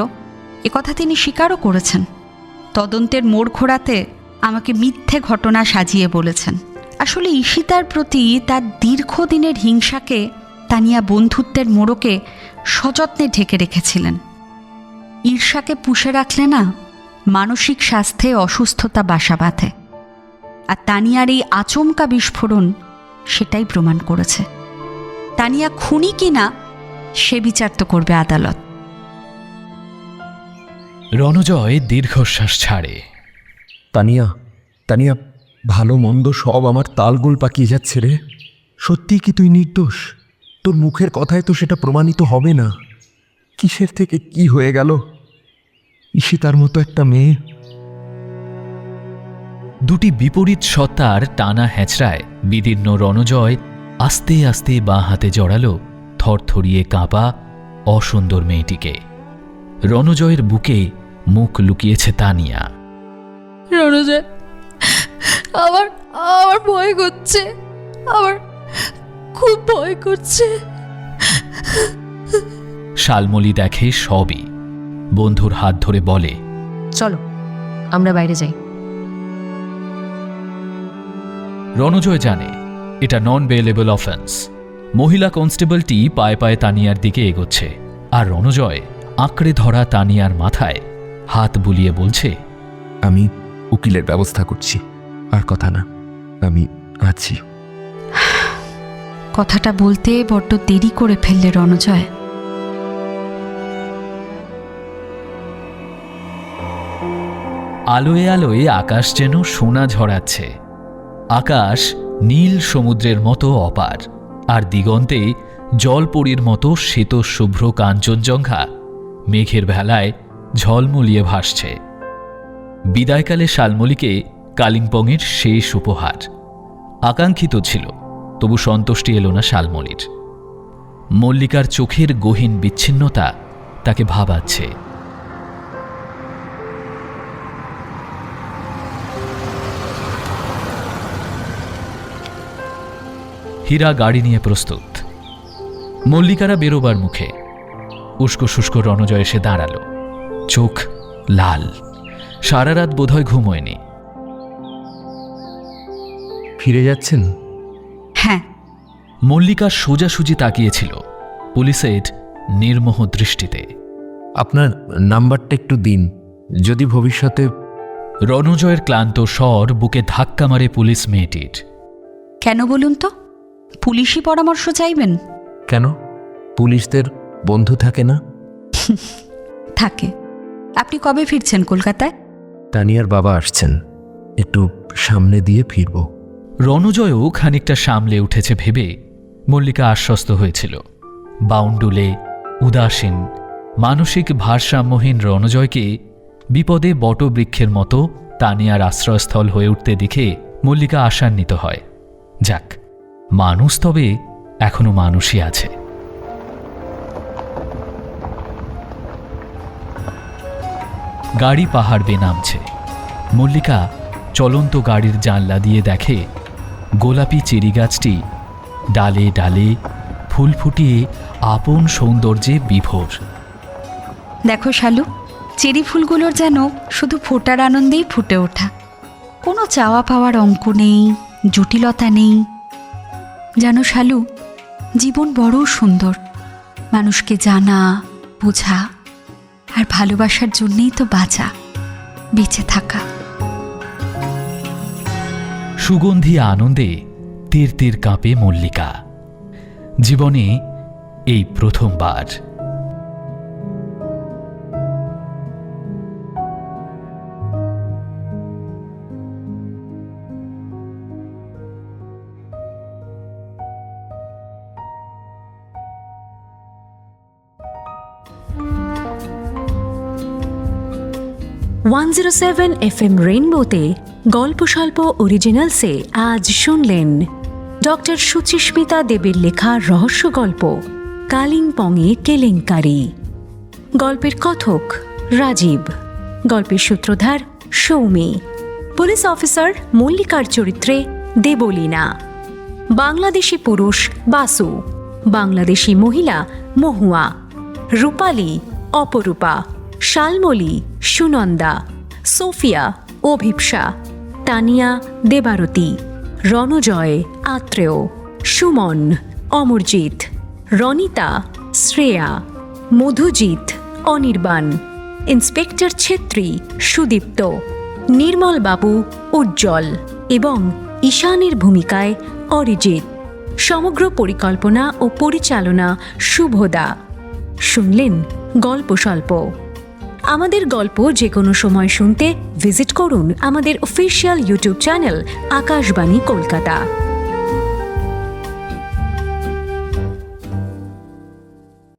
একথা তিনি স্বীকারও করেছেন। তদন্তের মোড় ঘোরাতে আমাকে মিথ্যে ঘটনা সাজিয়ে বলেছেন। আসলে ঈশিতার প্রতি তার দীর্ঘদিনের হিংসাকে তানিয়া বন্ধুত্বের মোড়কে সযত্নে ঢেকে রেখেছিলেন। ঈর্ষাকে পুষে রাখলে না, মানসিক স্বাস্থ্যে অসুস্থতা বাসা বাঁধে। আর তানিয়ার এই আচমকা বিস্ফোরণ সেটাই প্রমাণ করেছে। তানিয়া খুনি কিনা সে বিচার তো করবে আদালত। রণজয় দীর্ঘশ্বাস ছাড়ে। তানিয়া, ভালো মন্দ সব আমার তালগোল পাকিয়ে যাচ্ছে রে। সত্যি কি তুই নির্দোষ? তোর মুখের কথায় তো সেটা প্রমাণিত হবে না। কিসের থেকে কি হয়ে গেল? ঈশিতার মতো একটা মেয়ে। দুটি বিপরীত সত্তার টানা হ্যাচড়ায় বিদীর্ণ রণজয় আস্তে আস্তে বাঁ হাতে জড়ালো থরথরিয়ে কাঁপা অসুন্দর মেয়েটিকে। রণজয়ের বুকে মুখ লুকিয়েছে তানিয়া। রণজয়, আমার ভয় করছে, আমার খুব ভয় করছে। শালমলি দেখে সবই। বন্ধুর হাত ধরে বলে, চলো আমরা বাইরে যাই। রণজয় জানে এটা নন বেলেবল অফেন্স। মহিলা কনস্টেবলটি পায়ে পায়ে তানিয়ার দিকে এগোচ্ছে, আর রণজয় আঁকড়ে ধরা তানিয়ার মাথায় হাত বুলিয়ে বলছে, আমি উকিলের ব্যবস্থা করছি, আর কথা না, আমি আছি। কথাটা বলতে বড্ড দেরি করে ফেললে রণজয়। আলোয় আলোয় আকাশ যেন সোনা ঝরাচ্ছে। আকাশ নীল সমুদ্রের মতো অপার, আর দিগন্তে জলপরীর মতো শ্বেত শুভ্র কাঞ্চনজঙ্ঘা মেঘের ভেলায় ঝলমলিয়ে ভাসছে। বিদায়কালে শালমলিকে কালিম্পংয়ের শেষ উপহার। আকাঙ্ক্ষিত ছিল, তবু সন্তুষ্টি এলো না শালমলির। মল্লিকার চোখের গহীন বিচ্ছিন্নতা তাকে ভাবাচ্ছে। হীরা গাড়ি নিয়ে প্রস্তুত। মল্লিকারা বেরোবার মুখে। উস্কো শুষ্ক রণজয় এসে দাঁড়ালো, চোখ লাল। সারা রাত বোধহয় ঘুমোয়নি। ফিরে যাচ্ছেন? হ্যাঁ। মল্লিকা সোজাসুজি তাকিয়েছিল পুলিশের নির্মোহ দৃষ্টিতে। আপনার নাম্বারটা একটু দিন, যদি ভবিষ্যতে। রণজয়ের ক্লান্ত স্বর বুকে ধাক্কা মারে পুলিশ মেয়েটির। কেন বলুন তো? পুলিশি পরামর্শ চাইবেন? কেন? পুলিশদের বন্ধু থাকে না? থাকে। আপনি কবে ফিরছেন কলকাতায়? তানিয়ার বাবা আসছেন, একটু সামনে দিয়ে ফিরব। রণজয়ও খানিকটা সামলে উঠেছে ভেবে মল্লিকা আশ্বস্ত হয়েছিল। বাউন্ডুলে উদাসীন মানসিক ভারসাম্যহীন রণজয়কে বিপদে বটবৃক্ষের মতো তানিয়ার আশ্রয়স্থল হয়ে উঠতে দেখে মল্লিকা আশান্বিত হয়। যাক, মানুষ তবে এখনো মানুষই আছে। গাড়ি পাহাড় বেয়ে নামছে। মল্লিকা চলন্ত গাড়ির জানলা দিয়ে দেখে গোলাপি চেরি গাছটি ডালে ডালে ফুল ফুটিয়ে আপন সৌন্দর্যে বিভোর। দেখো শালু, চেরি ফুলগুলোর যেন শুধু ফোটার আনন্দেই ফুটে ওঠা, কোনো চাওয়া পাওয়ার অঙ্ক নেই, জটিলতা নেই। জানো শালু, জীবন বড় সুন্দর। মানুষকে জানা, বোঝা আর ভালোবাসার জন্যেই তো বাঁচা, বেঁচে থাকা। সুগন্ধি আনন্দে তীর তীর কাঁপে মল্লিকা। জীবনে এই প্রথমবার। $107 FM রেইনবোতে গল্প স্বল্প অরিজিনালসে আজ শুনলেন ডক্টর সুচিস্মিতা দেবের লেখা রহস্য গল্প কালিম্পংয়ে কেলেঙ্কারি। গল্পের কথক রাজীব, গল্পের সূত্রধার সৌমি, পুলিশ অফিসার মল্লিকার চরিত্রে দেবলীনা, বাংলাদেশি পুরুষ বাসু, বাংলাদেশি মহিলা মহুয়া, রূপালী অপরূপা, শালমলী সুনন্দা, সোফিয়া অভিপ্সা, তানিয়া দেবারতী, রণজয় আত্রেয়, সুমন অমরজিৎ, রনিতা শ্রেয়া, মধুজিৎ অনির্বাণ, ইন্সপেক্টর ছেত্রী সুদীপ্ত, নির্মল বাবু উজ্জ্বল এবং ঈশানের ভূমিকায় অরিজিৎ। সমগ্র পরিকল্পনা ও পরিচালনা শুভদা। শুনলেন গল্প স্বল্প। আমাদের গল্প যে কোনো সময় শুনতে ভিজিট করুন আমাদের official YouTube channel Akashvani Kolkata.